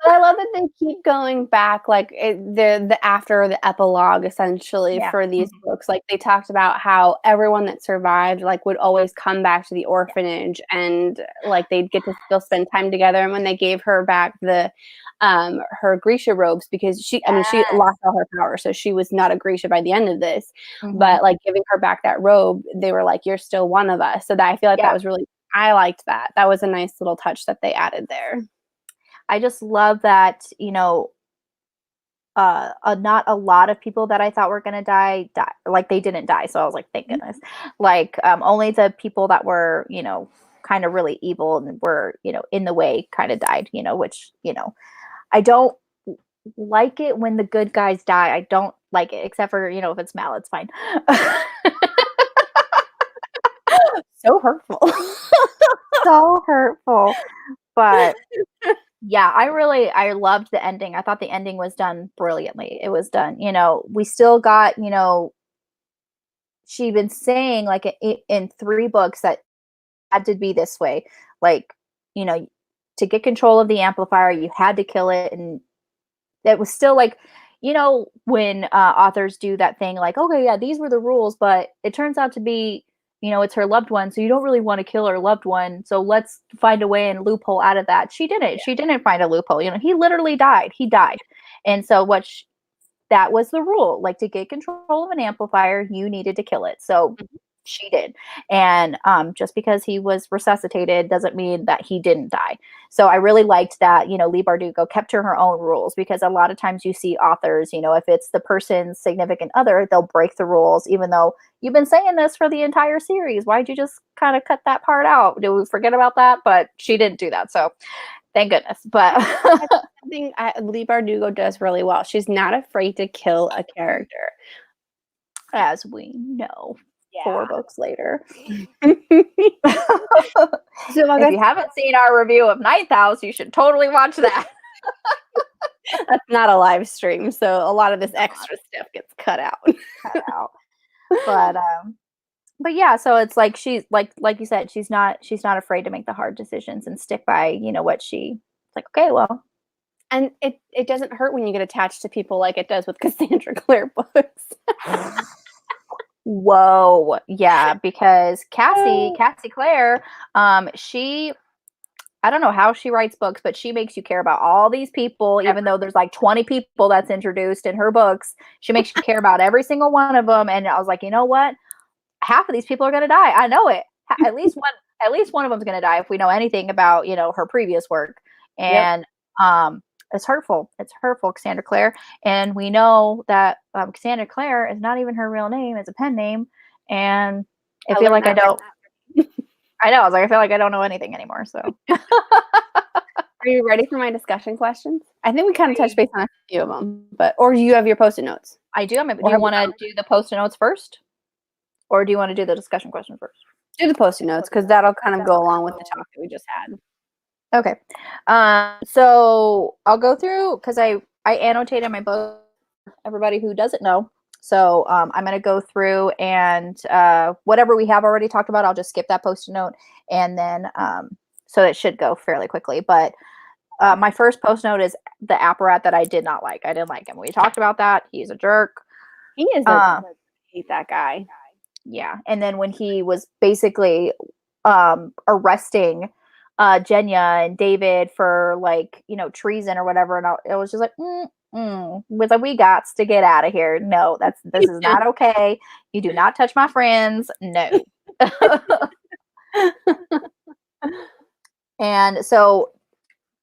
But I love that they keep going back, like, the after the epilogue, essentially, Yeah. for these Mhm. books, like, they talked about how everyone that survived, like, would always come back to the Yeah. orphanage and, like, they'd get to still spend time together, and when they gave her back her Grisha robes because I mean, she Yes. lost all her power, so she was not a Grisha by the end of this, Mhm. but, like, giving her back that robe, they were like, "You're still one of us," so that I feel like that Yeah. was really I liked that. That was a nice little touch that they added there. I just love that, not a lot of people that I thought were gonna die, like they didn't die. So I was like, thank goodness. Like, only the people that were, kind of really evil and were, in the way kind of died, which, I don't like it when the good guys die. I don't like it, except for, if it's Mal, it's fine. So hurtful. So hurtful. But yeah, I loved the ending. I thought the ending was done brilliantly. It was done, we still got, she'd been saying like in 3 books that had to be this way. Like, you know, to get control of the amplifier, you had to kill it. And it was still like, when authors do that thing, like, okay, yeah, these were the rules, but it turns out to be, it's her loved one. So you don't really want to kill her loved one. So let's find a way and loophole out of that. She didn't. She didn't find a loophole. He literally died. He died. And so that was the rule. Like to get control of an amplifier, you needed to kill it. So Mhm. she did. And just because he was resuscitated doesn't mean that he didn't die. So I really liked that, Leigh Bardugo kept to her own rules because a lot of times you see authors, if it's the person's significant other, they'll break the rules, even though you've been saying this for the entire series. Why'd you just kind of cut that part out? Did we forget about that? But she didn't do that. So thank goodness. But That's something Leigh Bardugo does really well. She's not afraid to kill a character. as we know, 4 books later. So I If guess you haven't seen our review of Ninth House, you should totally watch that. that's not a live stream, so a lot of this Not extra stuff gets cut out. cut out. But but yeah, so it's like she's like you said, she's not afraid to make the hard decisions and stick by, what she like, okay, well. And it doesn't hurt when you get attached to people like it does with Cassandra Clare books. Whoa. Yeah, because Cassie Clare, she I don't know how she writes books, but she makes you care about all these people, even though there's like 20 people that's introduced in her books. She makes you care about every single one of them. And I was like, you know what? Half of these people are going to die. I know it. At least one of them's going to die if we know anything about, her previous work. Yep. And it's hurtful. It's hurtful, Cassandra Clare. And we know that Cassandra Clare is not even her real name. It's a pen name. And I feel like I don't. I know. I was like, I feel like I don't know anything anymore. So, are you ready for my discussion questions? I think we kind of touched base on a few of them, or do you have your Post-it notes? I do. Do you want to do the Post-it notes first, or do you want to do the discussion question first? Do the Post-it notes because that'll kind of go along with the talk that we just had. Okay. So I'll go through because I annotated my book. Everybody who doesn't know. So I'm going to go through and whatever we have already talked about, I'll just skip that Post-it note. And then, so it should go fairly quickly. But my first Post-it note is the apparat that I did not like. I didn't like him. We talked about that. He's a jerk. He is I hate that guy. Yeah. And then when he was basically arresting Jenya and David for treason or whatever. And it was just like, with a we gots to get out of here. No, this is not okay. You do not touch my friends. No. And so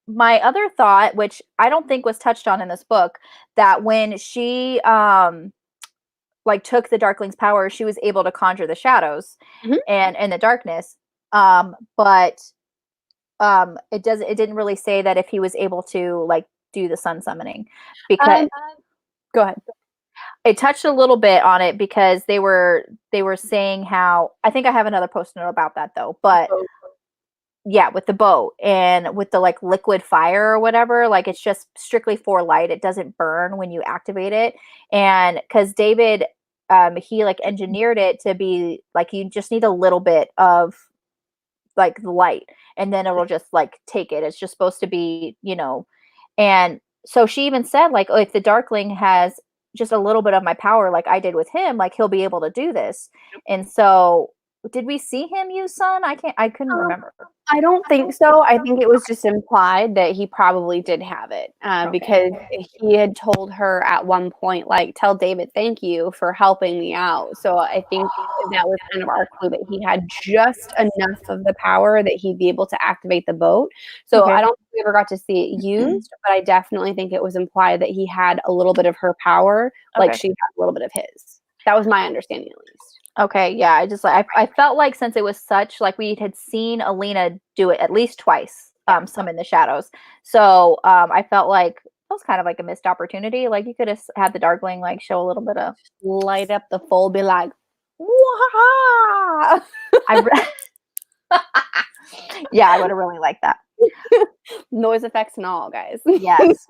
my other thought, which I don't think was touched on in this book, that when she took the Darkling's power, she was able to conjure the shadows and in the darkness. But it didn't really say that if he was able to do the sun summoning, because go ahead. It touched a little bit on it because they were saying how, I think I have another Post-it note about that though, but yeah, with the bow and with the liquid fire or whatever, it's just strictly for light. It doesn't burn when you activate it. And because David, he engineered it to be you just need a little bit of the light and then it'll just take it. It's just supposed to be, and so she even said oh, if the Darkling has just a little bit of my power like I did with him, he'll be able to do this. And so did we see him use sun? I couldn't remember. I don't think so. I think it was just implied that he probably did have it because he had told her at one point, tell David, thank you for helping me out. So I think that was kind of our clue that he had just enough of the power that he'd be able to activate the boat. So I don't think we ever got to see it used, but I definitely think it was implied that he had a little bit of her power, she had a little bit of his. That was my understanding at least. Okay, yeah, I felt like since it was such we had seen Alina do it at least twice, summon the shadows. So I felt like it was kind of a missed opportunity. You could have had the Darkling show a little bit of light up the full, be like, wah! Yeah, I would have really liked that. Noise effects and all, guys. Yes.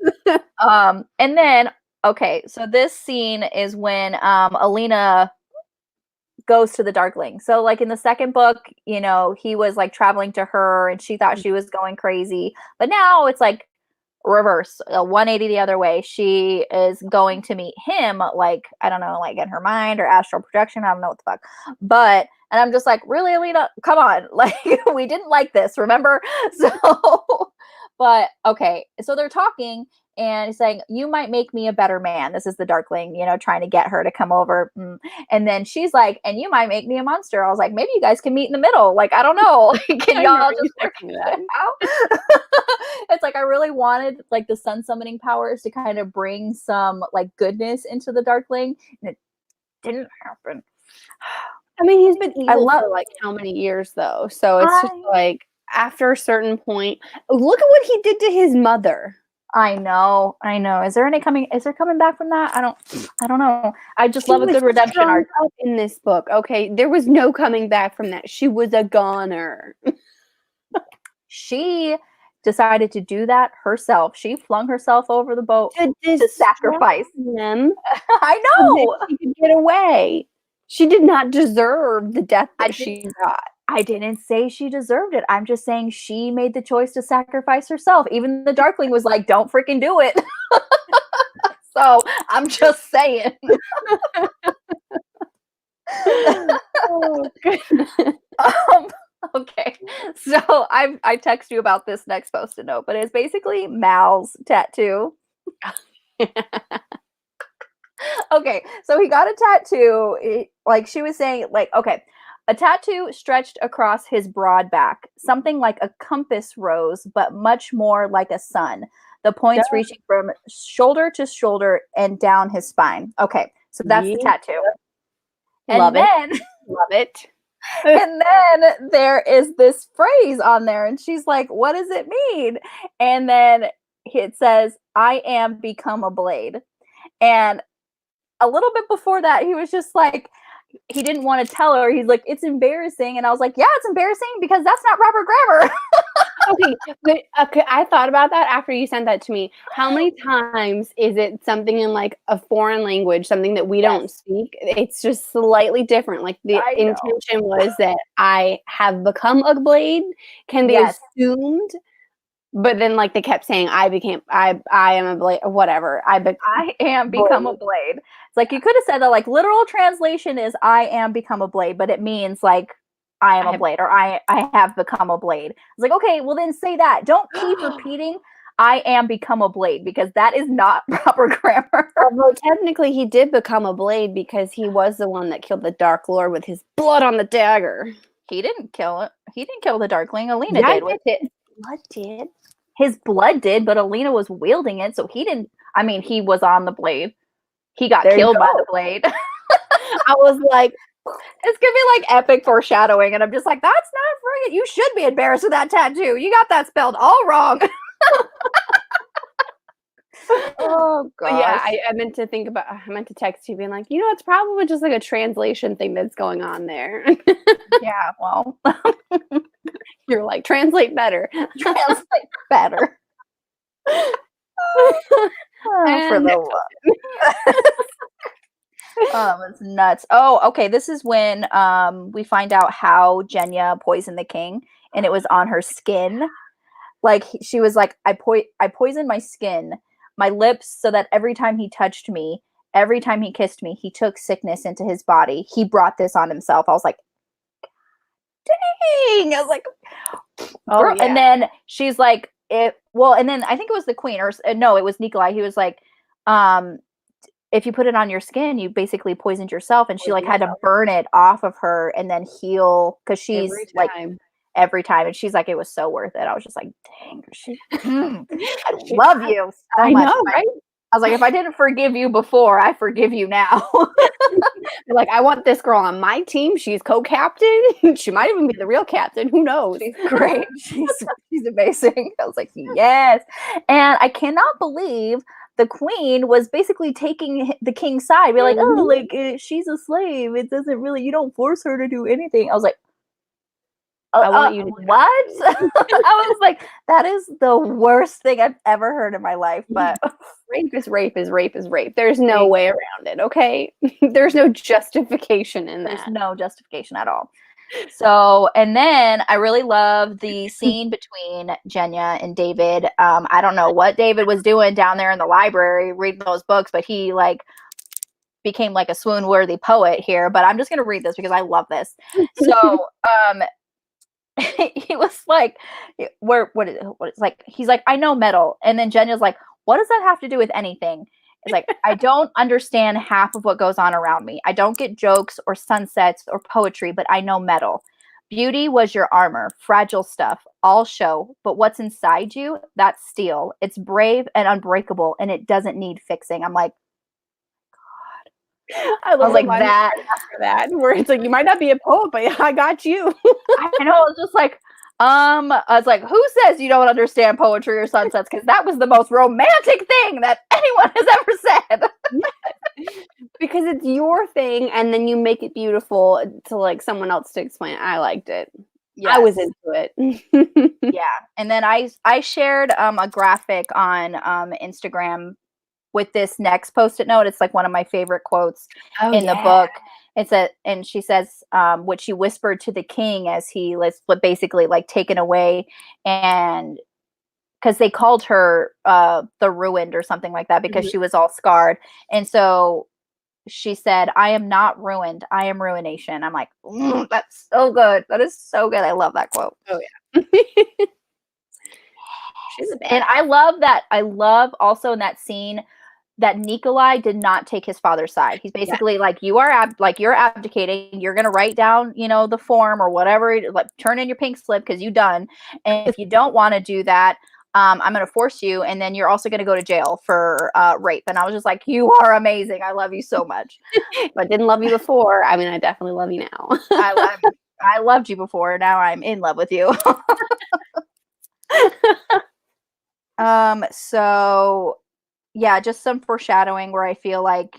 And then okay, so this scene is when Alina goes to the Darkling. So in the second book, he was traveling to her and she thought she was going crazy. But now it's reverse, 180 the other way. She is going to meet him I don't know, in her mind or astral projection. I don't know what the fuck. But and I'm just really, Alina, come on. We didn't like this, remember? So but okay. So they're talking and he's saying, you might make me a better man. This is the Darkling, trying to get her to come over. And then she's like, and you might make me a monster. I was like, maybe you guys can meet in the middle. I don't know. Can y'all just work that out? It's I really wanted the sun summoning powers to kind of bring some goodness into the Darkling. And it didn't happen. I mean, he's been evil for how many years though? So it's just after a certain point, look at what he did to his mother. I know. Is there coming back from that? I don't know. I just love a good redemption arc in this book. Okay, there was no coming back from that. She was a goner. She decided to do that herself. She flung herself over the boat to sacrifice them. I know. So she could get away. She did not deserve the death that she got. I didn't say she deserved it. I'm just saying she made the choice to sacrifice herself. Even the Darkling was like, don't freaking do it. So I'm just saying. Oh, Okay. So I text you about this next post-it note, but it's basically Mal's tattoo. Okay, so he got a tattoo. Like she was saying, like, okay, a tattoo stretched across his broad back, something like a compass rose, but much more like a sun. The points reaching from shoulder to shoulder and down his spine. Okay, so that's the tattoo. Love it. Love it. And then there is this phrase on there, and she's like, what does it mean? And then it says, I am become a blade. And a little bit before that, he was just like, he didn't want to tell her. He's like, it's embarrassing. And I was like, yeah, it's embarrassing because that's not Robert grammar. Okay, I thought about that after you sent that to me. How many times is it something in like a foreign language, something that we don't speak? It's just slightly different. Like the intention was that I have become a blade can be assumed, but then like they kept saying I am a blade, whatever. I am become a blade. It's like you could have said that like literal translation is I am become a blade, but it means like I am a blade or I have become a blade. It's like, okay, well then say that. Don't keep repeating I am become a blade because that is not proper grammar. Although technically he did become a blade because he was the one that killed the Dark Lord with his blood on the dagger. He didn't kill it. He didn't kill the Darkling. Alina did with it. Blood did. His blood did, but Alina was wielding it, so he didn't. I mean, he was on the blade. He got killed by the blade. I was like, it's gonna be like epic foreshadowing, and I'm just like, that's not friggin'. You should be embarrassed with that tattoo. You got that spelled all wrong. Oh god. Yeah, I meant to think about. I meant to text you, being like, you know, it's probably just like a translation thing that's going on there. Yeah, well, you're like, translate better. Translate better. For the it's nuts. Oh, okay. This is when we find out how Genya poisoned the king, and it was on her skin. Like she was like, I poisoned my skin, my lips, so that every time he touched me, every time he kissed me, he took sickness into his body. He brought this on himself. I was like, dang. I was like, oh yeah. And then she's like, and then I think it was the queen, or no, it was Nikolai. He was like, if you put it on your skin, you basically poisoned yourself. And she like had to burn it off of her and then heal because she's like every time. And she's like, it was so worth it. I was just like, dang, I love you so much. Know, right? I was like, if I didn't forgive you before, I forgive you now. Like, I want this girl on my team. She's co-captain. She might even be the real captain. Who knows? She's great. She's amazing. I was like, yes. And I cannot believe the queen was basically taking the king's side. We're like, oh, like she's a slave. It doesn't really, you don't force her to do anything. I was like, I want you to what? I was like, that is the worst thing I've ever heard in my life. But rape is rape is rape is rape. There's no way around it. Okay, there's no justification in that. There's no justification at all. So, and then I really love the scene between Genya and David. I don't know what David was doing down there in the library reading those books, but he like became like a swoon-worthy poet here. But I'm just gonna read this because I love this. So, he was like, what is like, he's like, I know metal. And then Jenya's like, what does that have to do with anything? It's like, I don't understand half of what goes on around me. I don't get jokes or sunsets or poetry, but I know metal. Beauty was your armor, fragile stuff, all show. But what's inside you, that's steel. It's brave and unbreakable, and it doesn't need fixing. I'm like, I was like that after that, where it's like, you might not be a poet, but I got you. I know. I was just like, I was like, who says you don't understand poetry or sunsets? Because that was the most romantic thing that anyone has ever said. Because it's your thing, and then you make it beautiful to like someone else to explain it. I liked it. Yes. I was into it. Yeah. And then I shared a graphic on Instagram with this next post-it note. It's like one of my favorite quotes in the book. And she says, what she whispered to the king as he was basically like taken away, and because they called her the ruined or something like that because she was all scarred. And so she said, I am not ruined. I am ruination. I'm like, that's so good. That is so good. I love that quote. Oh yeah. She's a And badass. I love that. I love also in that scene that Nikolai did not take his father's side. He's Yeah. basically like, you're abdicating. You're gonna write down, the form or whatever, like turn in your pink slip because you done. And if you don't want to do that, I'm gonna force you, and then you're also gonna go to jail for rape. And I was just like, you are amazing. I love you so much. If I didn't love you before, I mean, I definitely love you now. I loved you before. Now I'm in love with you. So yeah, just some foreshadowing where I feel like,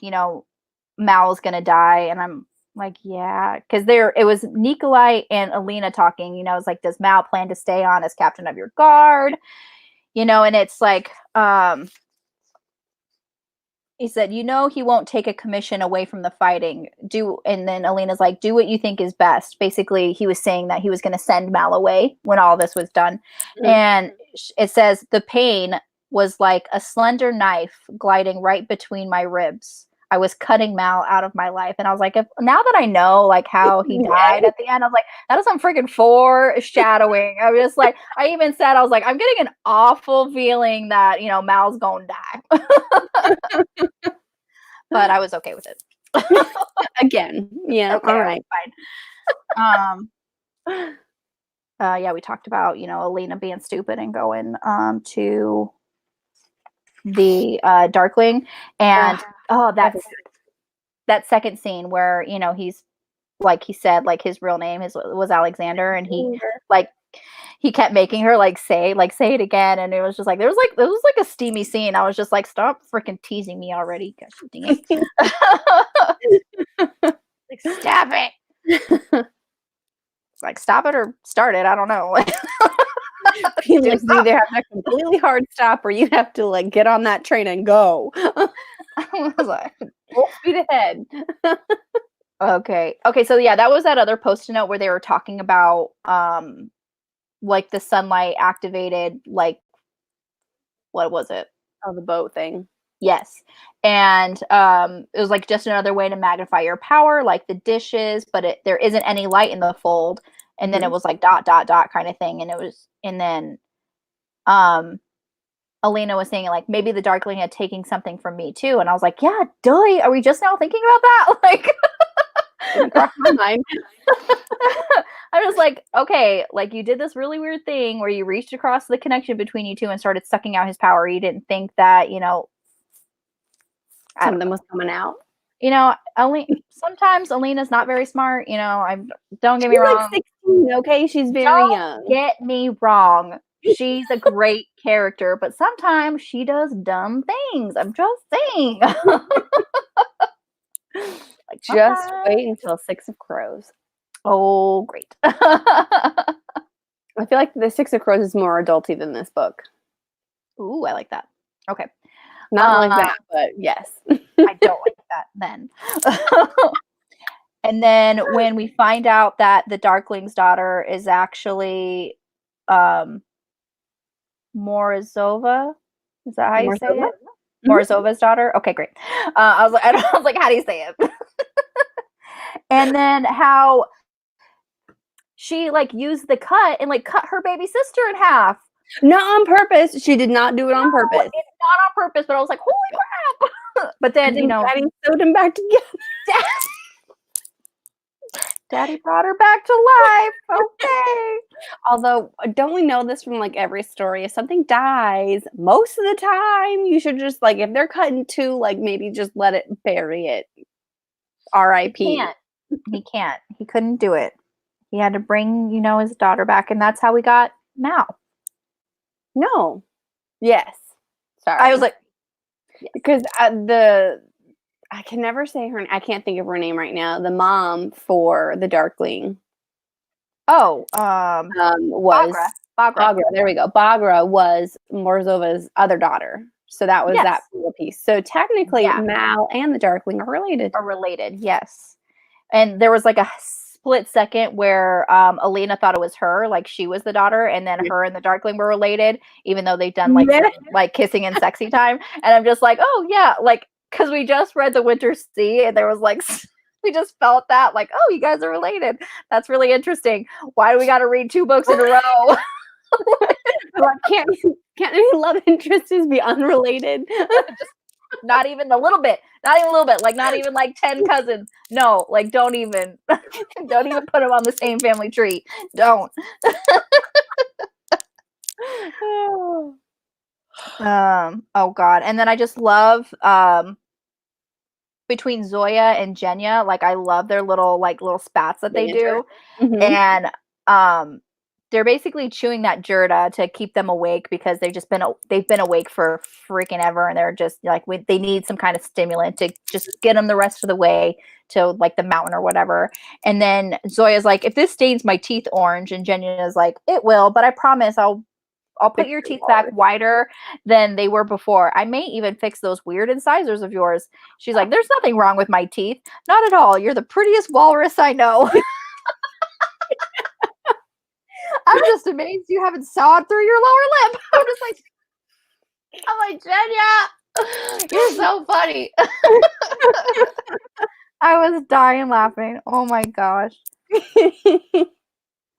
Mal's gonna die, and I'm like, yeah, because it was Nikolai and Alina talking, it's like, does Mal plan to stay on as captain of your guard? And it's like, he said, he won't take a commission away from the fighting. And then Alina's like, do what you think is best. Basically, he was saying that he was going to send Mal away when all this was done. Mm-hmm. And it says, the pain was like a slender knife gliding right between my ribs. I was cutting Mal out of my life. And I was like, now that I know like how he died at the end, I was like, that is some freaking foreshadowing. I was just like, I even said, I was like, I'm getting an awful feeling that, Mal's going to die. But I was okay with it. Again. Yeah. Okay, all right. Fine. Yeah, we talked about, Alina being stupid and going to the Darkling. And that second scene where, he's like, he said like his real name was Alexander, and he kept making her say it again, and it was just like there was like a steamy scene. I was just like, stop freaking teasing me already, gosh dang it. Like, stop it. Like, stop it or start it, I don't know. You either have that completely hard stop, or you have to like get on that train and go. I was like, full speed ahead. Okay, so yeah, that was that other post-it note where they were talking about like the sunlight activated, like, what was it? Oh, the boat thing. Yes. And it was like just another way to magnify your power, like the dishes, but there isn't any light in the fold. And then it was like ... kind of thing. And then Alina was saying like, maybe the Darkling had taken something from me too. And I was like, yeah, duh, are we just now thinking about that? Like, cross my mind. I was like, okay, like you did this really weird thing where you reached across the connection between you two and started sucking out his power. You didn't think that, something was coming out. Sometimes Alina's not very smart. Don't get She's me wrong. Like 16, okay, she's very young. Get me wrong. She's a great character, but sometimes she does dumb things. I'm just saying. Like, just wait until Six of Crows. Oh, great. I feel like the Six of Crows is more adulty than this book. Ooh, I like that. Okay. Not like that, but yes. I don't like that then. And then when we find out that the Darkling's daughter is actually Morozova, is that how you say it? Morozova's daughter? Okay, great. I was like, how do you say it? And then how she like used the cut and like cut her baby sister in half. Not on purpose. She did not do it on purpose. It's not on purpose, but I was like, holy crap. But then, Daddy sewed them back together. Daddy brought her back to life. Okay. Although, don't we know this from like every story? If something dies, most of the time, you should just like, if they're cut in two, like maybe just let it bury it. R.I.P. He can't. He couldn't do it. He had to bring, his daughter back, and that's how we got Mal. No. Yes. Sorry. I was like, because I can never say her. I can't think of her name right now. The mom for the Darkling. Oh, was Bagra. There we go. Bagra was Morzova's other daughter. So that was that little piece. So technically, Mal and the Darkling are related. Yes. And there was like a split second where Alina thought it was her, like she was the daughter, and then her and the Darkling were related, even though they've done like some, like kissing and sexy time. And I'm just like, oh yeah, like because we just read The Winter Sea, and there was like We just felt that, like, oh, you guys are related. That's really interesting. Why do we got to read 2 books in a row? Like, can't any love interests be unrelated? Just not even a little bit. Not even a little bit. Like, not even like 10 cousins. No, like, don't even put them on the same family tree. Don't. Oh God. And then I just love between Zoya and Jenya, like I love their little spats that they do. Mhm. And they're basically chewing that Jerda to keep them awake because they've been awake for freaking ever, and they're just like they need some kind of stimulant to just get them the rest of the way to like the mountain or whatever. And then Zoya's like, if this stains my teeth orange, and Jenya is like, it will, but I promise I'll put your teeth back wider than they were before. I may even fix those weird incisors of yours. She's like, there's nothing wrong with my teeth. Not at all. You're the prettiest walrus I know. I'm just amazed you haven't sawed through your lower lip. I'm like, Jenya, you're so funny. I was dying laughing. Oh my gosh.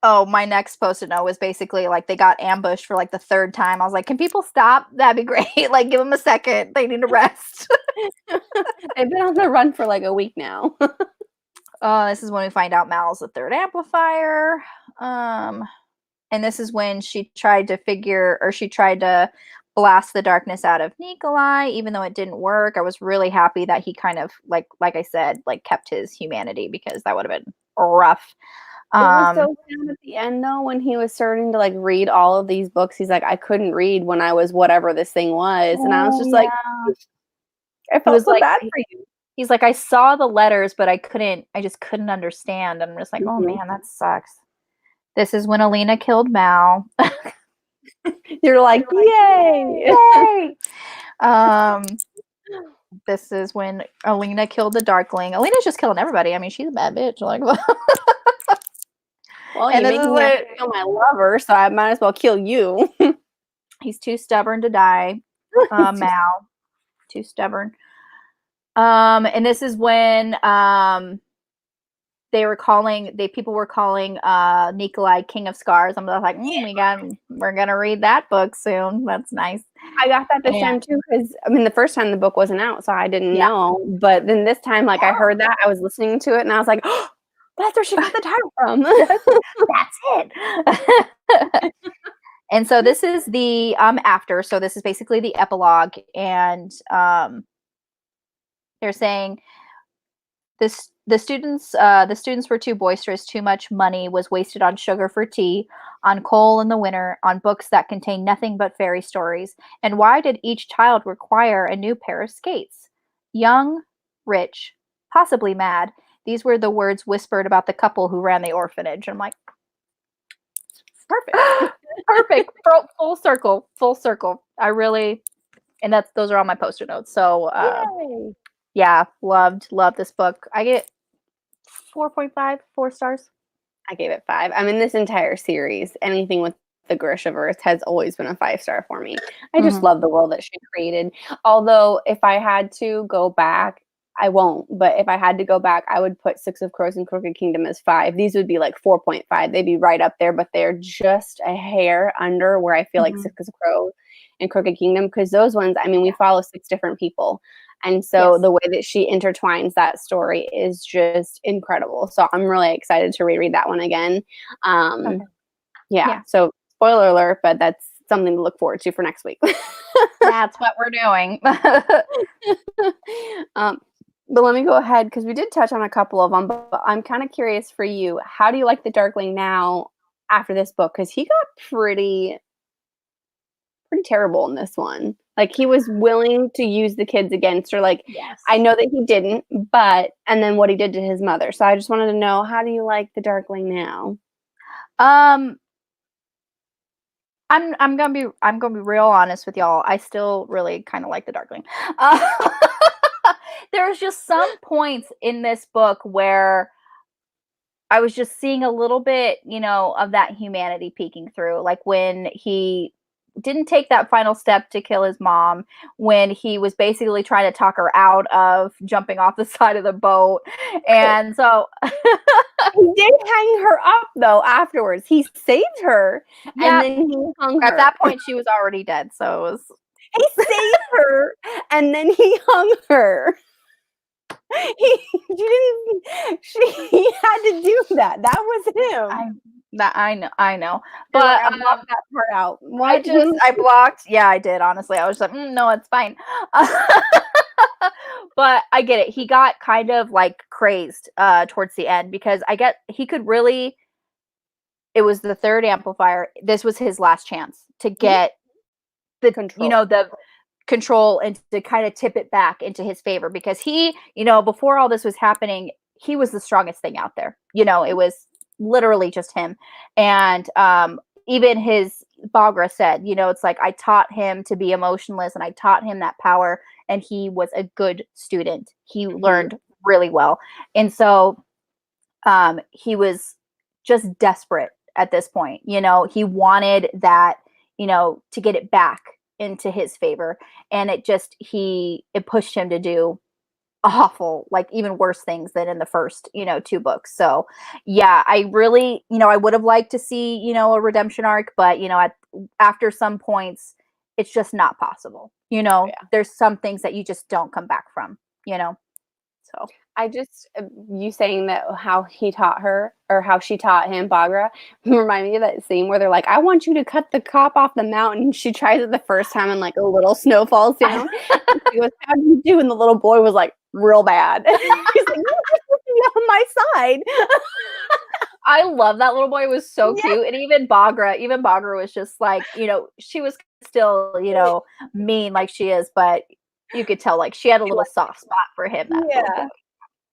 Oh, my next Post-it note was basically like they got ambushed for like the 3rd time. I was like, can people stop? That'd be great. Like, give them a second. They need to rest. They've been on the run for like a week now. This is when we find out Mal's the 3rd amplifier. And this is when she tried to blast the darkness out of Nikolai, even though it didn't work. I was really happy that he kind of like I said, like kept his humanity, because that would have been rough. It was so sad at the end though, when he was starting to like read all of these books. He's like, I couldn't read when I was whatever this thing was. And I was just like, I felt so bad for you. He's like, I saw the letters, but I just couldn't understand. And I'm just like, oh Mhm. man, that sucks. This is when Alina killed Mal. You're like, yay! Yay! This is when Alina killed the Darkling. Alina's just killing everybody. I mean, she's a bad bitch. Like, Well, you made me have to kill my lover, so I might as well kill you. He's too stubborn to die. Mal, too stubborn. And this is when people were calling Nikolai King of Scars. I'm like, we're gonna read that book soon. That's nice. I got that this time too, because I mean the first time the book wasn't out, so I didn't know. But then this time, like I heard that, I was listening to it, and I was like, oh, that's where she got the title from. That's it. And so this is the after. So this is basically the epilogue, and they're saying the students were too boisterous. Too much money was wasted on sugar for tea, on coal in the winter, on books that contain nothing but fairy stories. And why did each child require a new pair of skates? Young, rich, possibly mad. These were the words whispered about the couple who ran the orphanage. I'm like, perfect. Perfect. Full circle. I really, and those are all my Post-it notes. So yeah, loved this book. I get 4.5, 4 stars. I gave it 5. I mean, this entire series, anything with the Grishaverse has always been a 5-star for me. I just love the world that she created. Although, if I had to go back, I won't. But if I had to go back, I would put 6 of Crows and Crooked Kingdom as 5. These would be like 4.5. They'd be right up there, but they're just a hair under where I feel like 6 of Crows and Crooked Kingdom, because those ones, I mean, we follow 6 different people. And so the way that she intertwines that story is just incredible. So I'm really excited to reread that one again. So spoiler alert, but that's something to look forward to for next week. That's what we're doing. But let me go ahead, because we did touch on a couple of them, but I'm kind of curious for you. How do you like the Darkling now after this book? Because he got pretty terrible in this one. Like, he was willing to use the kids against her. Like, I know that he didn't, but, and then what he did to his mother. So I just wanted to know, how do you like the Darkling now? I'm gonna be real honest with y'all. I still really kind of like the Darkling. There's just some points in this book where I was just seeing a little bit, of that humanity peeking through. Like when he didn't take that final step to kill his mom when he was basically trying to talk her out of jumping off the side of the boat. And so he did hang her up though afterwards. He saved her and yeah, then he hung at her. that point she was already dead. So it was He saved her and then he hung her. He had to do that. That was him. I know. You're But like, I blocked that part out. What? I blocked. Yeah, I did. Honestly, I was just like, no, it's fine. But I get it. He got kind of like crazed towards the end because I get he could really. It was the third amplifier. This was his last chance to get the Control. the control and to kind of tip it back into his favor because he, before all this was happening, he was the strongest thing out there. It was literally just him. And even his Bagra said, it's like I taught him to be emotionless and I taught him that power and he was a good student. He learned really well. And so he was just desperate at this point. He wanted that, to get it back into his favor. And it pushed him to do awful, like even worse things than in the first, 2 books. So yeah, I really, I would have liked to see, a redemption arc, but after some points, it's just not possible. There's some things that you just don't come back from, so. I just, you saying that how he taught her or how she taught him Bagra remind me of that scene where they're like, I want you to cut the cop off the mountain. She tries it the first time and like a little snow falls down. She goes, how do you do? And the little boy was like, real bad. He's like, you're supposed to be on my side. I love that little boy. It was so cute. And even Bagra was just like, she was still, mean like she is, but you could tell like she had a little soft spot for him. That little boy.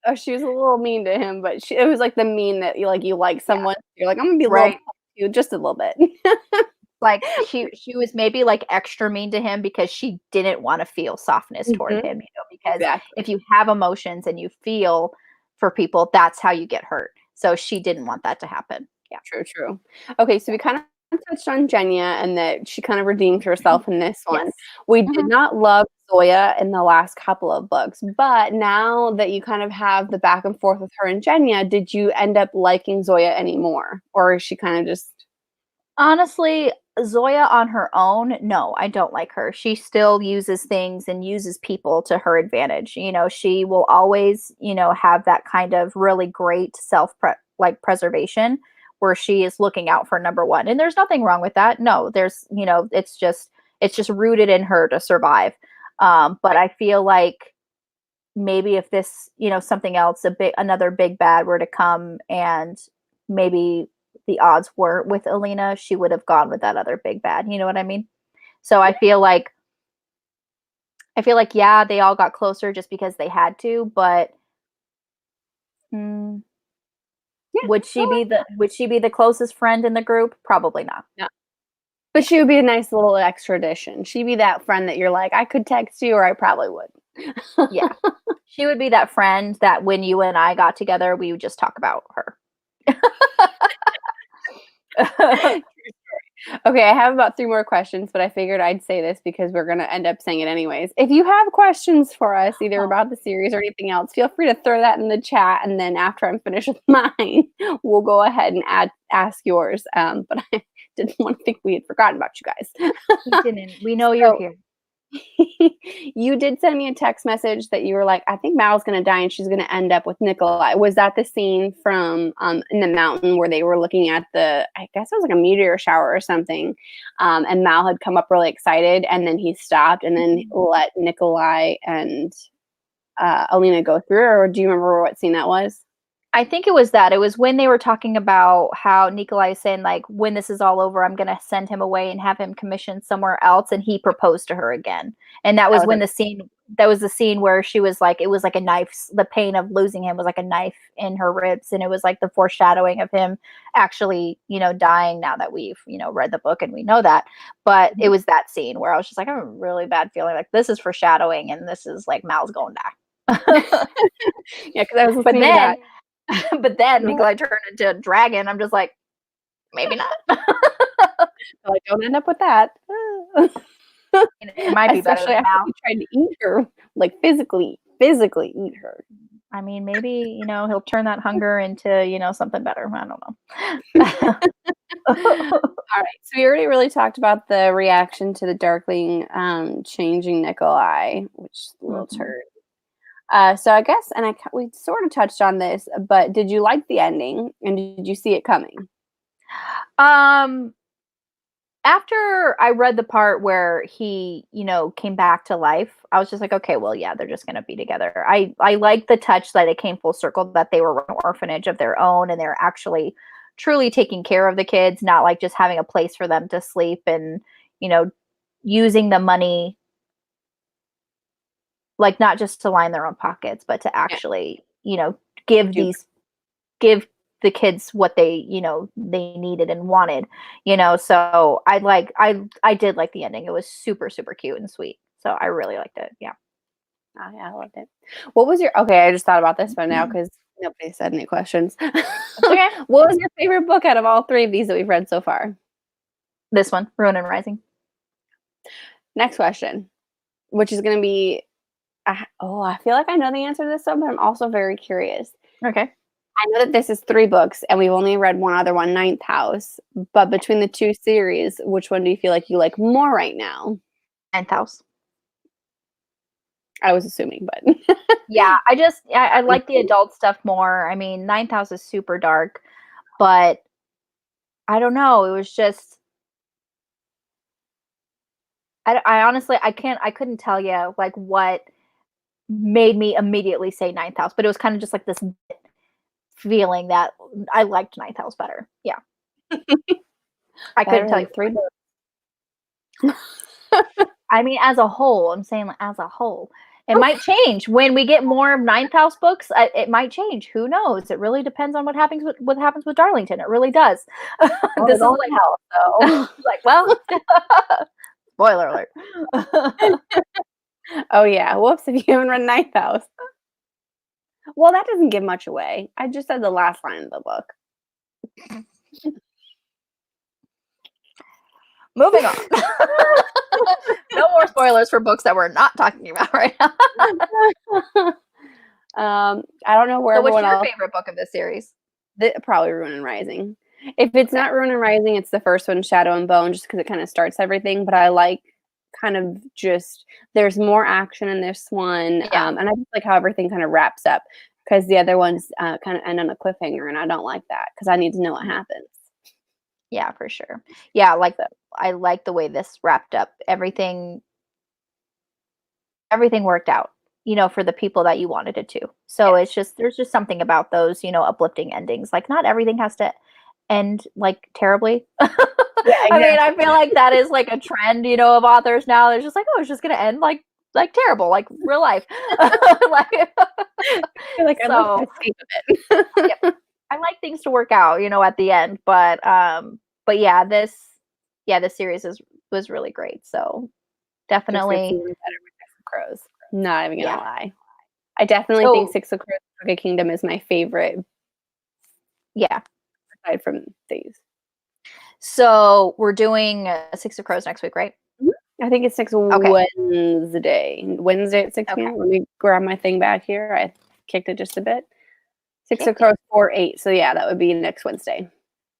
Oh, she was a little mean to him, but it was like the mean that you like someone. You're like, I'm gonna be a little you just a little bit. Like she was maybe like extra mean to him because she didn't want to feel softness toward him, because if you have emotions and you feel for people, that's how you get hurt. So she didn't want that to happen. Yeah. True. Okay, so we kind of touched on Jenya and that she kind of redeemed herself in this one. Yes. We did not love Zoya in the last couple of books, but now that you kind of have the back and forth with her and Jenya, did you end up liking Zoya anymore? Or is she kind of just... Honestly, Zoya on her own, no, I don't like her. She still uses things and uses people to her advantage. She will always, have that kind of really great preservation where she is looking out for number one. And there's nothing wrong with that. No, there's, it's just rooted in her to survive. But I feel like maybe if this, something else, another big bad were to come and maybe the odds were with Alina, she would have gone with that other big bad. You know what I mean? So I feel like, yeah, they all got closer just because they had to, but would she be the closest friend in the group? Probably not. No. But she would be a nice little extra addition. She'd be that friend that you're like, I could text you or I probably would. Yeah. She would be that friend that when you and I got together, we would just talk about her. Okay, I have about 3 more questions, but I figured I'd say this because we're going to end up saying it anyways. If you have questions for us, either about the series or anything else, feel free to throw that in the chat, and then after I'm finished with mine, we'll go ahead and ask yours. But I didn't want to think we had forgotten about you guys. We didn't. We know you're here. You did send me a text message that you were like, I think Mal's going to die and she's going to end up with Nikolai. Was that the scene from in the mountain where they were looking at I guess it was like a meteor shower or something, and Mal had come up really excited and then he stopped and then let Nikolai and Alina go through? Or do you remember what scene that was? I think it was that. It was when they were talking about how Nikolai is saying, like, when this is all over, I'm going to send him away and have him commissioned somewhere else. And he proposed to her again. And that was when the scene where she was like, it was like a knife. The pain of losing him was like a knife in her ribs. And it was like the foreshadowing of him actually, dying now that we've, read the book and we know that. But it was that scene where I was just like, I have a really bad feeling like this is foreshadowing and this is like Mal's going to die. Yeah, because I was listening to that. But then Nikolai turned into a dragon. I'm just like, maybe not. Like, don't end up with that. It might be better Especially than after now. he tried to eat her, like physically eat her. I mean, maybe, he'll turn that hunger into, something better. I don't know. All right, so we already really talked about the reaction to the Darkling changing Nikolai, which is a little Mhm. turd. So I guess, and we sort of touched on this, but did you like the ending, and did you see it coming? Um, After I read the part where he, came back to life, I was just like, okay, well, yeah, they're just gonna be together. I like the touch that it came full circle, that they were an orphanage of their own, and they're actually truly taking care of the kids, not like just having a place for them to sleep, and you know, using the money, like, not just to line their own pockets, but to Yeah, actually, give do these give the kids what they needed and wanted. So I did like the ending. It was super, super cute and sweet. So I really liked it. Yeah. Oh, yeah, I loved it. What was your okay, I just thought about this one now because nobody said any questions. That's okay. What was your favorite book out of all three of these that we've read so far? This one, Ruin and Rising. Next question, which is gonna be I feel like I know the answer to this one, but I'm also very curious. Okay. I know that this is 3 books, and we've only read one other one, Ninth House, but between the 2 series, which one do you like more right now? Ninth House. I was assuming, but Yeah, I like the adult stuff more. I mean, Ninth House is super dark, but I don't know. It was just I honestly I couldn't tell you like what made me immediately say Ninth House, but it was kind of just like this feeling that I liked Ninth House better. Yeah. I couldn't better tell you than 3 why. books. I mean, as a whole, I'm saying, like, as a whole. It might change when we get more Ninth House books. It might change. Who knows? It really depends on what happens with Darlington. It really does. Well, This it is don't help, though. well, spoiler alert. Oh, yeah, whoops, if you haven't read Ninth House. Well, that doesn't give much away. I just said the last line of the book. Moving on. No more spoilers for books that we're not talking about right now. I don't know where So, what's everyone your else favorite book of this series? probably Ruin and Rising. If it's Okay. not Ruin and Rising, it's the first one, Shadow and Bone, just because it kinda starts everything, but I like kind of just there's more action in this one, Yeah. and I just like how everything kinda wraps up because the other ones, kinda end on a cliffhanger, and I don't like that because I need to know what happens. Yeah, for sure. Yeah, like So, I like the way this wrapped up. Everything worked out, for the people that you wanted it to. So yes. it's just there's just something about those, uplifting endings. Like not everything has to end like terribly. Yeah, I mean, I feel exactly. like that is like a trend, of authors now. They're just like, oh, it's just gonna end like terrible, like real life. Like I feel like I'd like to so escape a yep. bit. I like things to work out, at the end. But yeah, this series was really great. So Just gets definitely even better with Six of Crows. Not even gonna yeah. lie. I definitely think So Six of Crows Crooked Kingdom is my favorite yeah. aside from these. So we're doing Six of Crows next week, right? Mhm. I think it's next Okay. Wednesday. Wednesday at 6 Okay. PM. Let me grab my thing back here. I kicked it just a bit. Six of Kicked it. Crows 4/8. So yeah, that would be next Wednesday.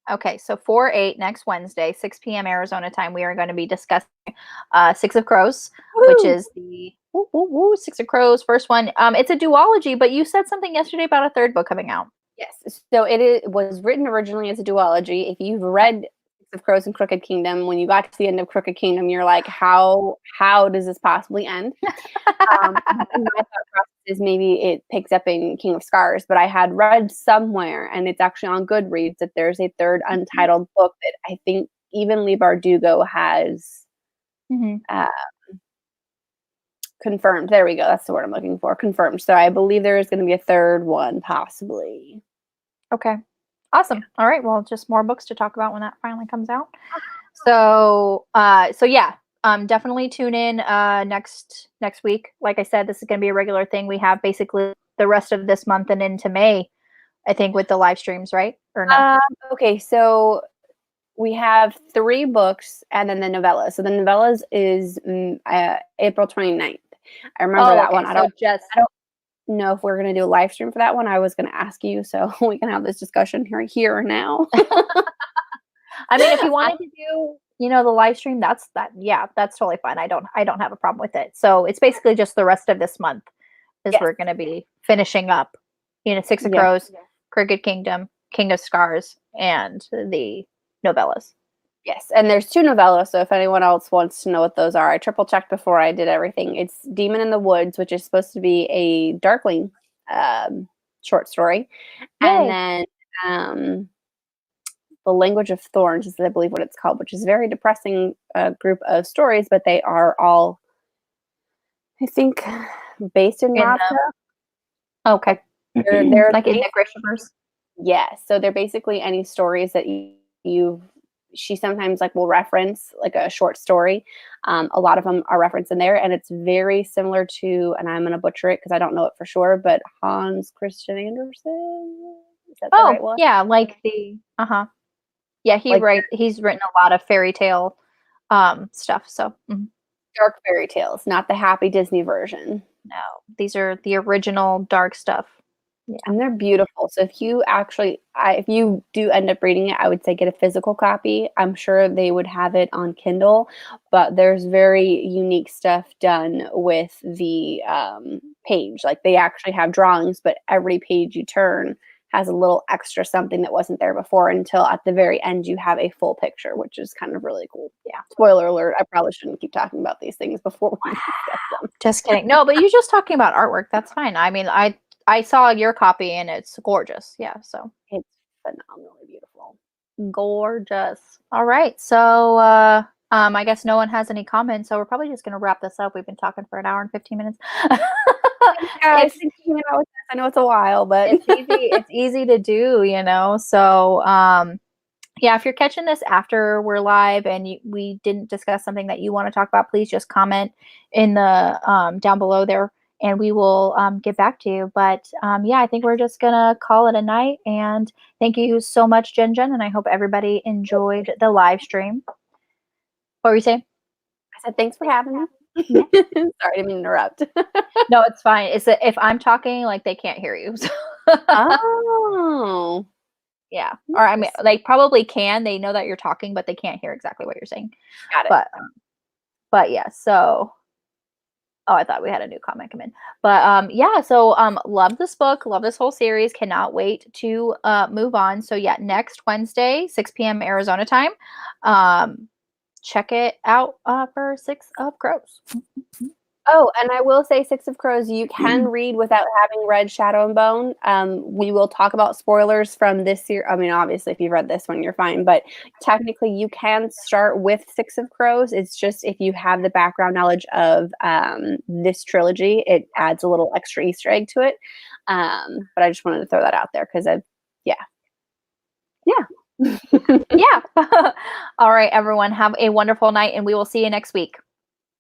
Okay, so 4/8 next Wednesday, 6 p.m. Arizona time. We are going to be discussing Six of Crows, which Woo! is the Six of Crows first one. It's a duology, but you said something yesterday about a third book coming out. Yes. So was written originally as a duology. If you've Okay. read Six of Crows and Crooked Kingdom, when you got to the end of Crooked Kingdom, you're like, how does this possibly end? But then my thought process is maybe it picks up in King of Scars, but I had read somewhere, and it's actually on Goodreads, that there's a third untitled book that I think even Leigh Bardugo has Mhm. uh, confirmed. There we go. That's the word I'm looking for. Confirmed. So I believe there is going to be a third one, possibly. Okay. Yeah. Awesome. All right. Well, just more books to talk about when that finally comes out. So yeah, definitely tune in next week. Like I said, this is going to be a regular thing. We have basically the rest of this month and into May, I think, with the live streams, right? Or no? Um, okay, so we have 3 books and then the novella. So the novellas is April 29th. I remember Oh, that okay. one. So just I don't know if we're gonna do a live stream for that one. I was gonna ask you so we can have this discussion here or now. I mean, if you wanted to do, the live stream, that's totally fine. I don't have a problem with it. So it's basically just the rest of this month is Yes. we're going to be finishing up, Six of Yeah. Crows, Crooked Kingdom, King of Scars, and the novellas. Yes, and there's 2 novellas, so if anyone else wants to know what those are, I triple checked before I did everything. It's Demon in the Woods, which is supposed to be a Darkling short story, and Yay. then The Language of Thorns is, I believe, what it's called, which is a very depressing group of stories, but they are all, I think, based in In Ravka. okay. They're Like in the Grishaverse. yeah, so they're basically any stories that you've she sometimes like will reference like a short story. A lot of them are referenced in there, and it's very similar to, and I'm gonna butcher it because I don't know it for sure, but Hans Christian Andersen. Is that the Oh, right one? yeah, like the Yeah, Like he's written a lot of fairy tale stuff. So dark fairy tales, not the happy Disney version. no, these are the original dark stuff. Yeah. And they're beautiful. So if you do end up reading it, I would say get a physical copy. I'm sure they would have it on Kindle, but there's very unique stuff done with the page. Like they actually have drawings, but every page you turn has a little extra something that wasn't there before until at the very end you have a full picture, which is kind of really cool. Yeah. Spoiler alert, I probably shouldn't keep talking about these things before we discuss them. Just kidding. No, but you're just talking about artwork. That's fine. I mean, I saw your copy and it's gorgeous. Yeah, so It's phenomenally beautiful. gorgeous. All right. So I guess no one has any comments, so we're probably just gonna wrap this up. We've been talking for an hour and 15 minutes. Guys, It's thanks for hanging out with us. I know it's a while, but it's easy to do, So yeah, if you're catching this after we're live and we didn't discuss something that you want to talk about, please just comment in the down below there, and we will get back to you. But yeah, I think we're just gonna call it a night. And thank you so much, Jen, and I hope everybody enjoyed the live stream. What were you saying? I said thanks for having me. Yeah. Sorry, I didn't mean to interrupt. No, it's fine. It's that if I'm talking, like they can't hear you. Oh, Yeah, or I mean, they probably can. They know that you're talking, but they can't hear exactly what you're saying. got it. But yeah. So, oh, I thought we had a new comment come in. But yeah. So love this book. Love this whole series. Cannot wait to move on. So yeah, next Wednesday, 6 p.m. Arizona time. Check it out for Six of Crows. Oh, and I will say Six of Crows, you can read without having read Shadow and Bone. We will talk about spoilers from this year. I mean, obviously, if you've read this one, you're fine. But technically, you can start with Six of Crows. It's just if you have the background knowledge of this trilogy, it adds a little extra Easter egg to it. But I just wanted to throw that out there because yeah. Yeah. All right, everyone. Have a wonderful night, and we will see you next week.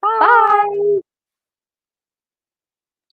Bye.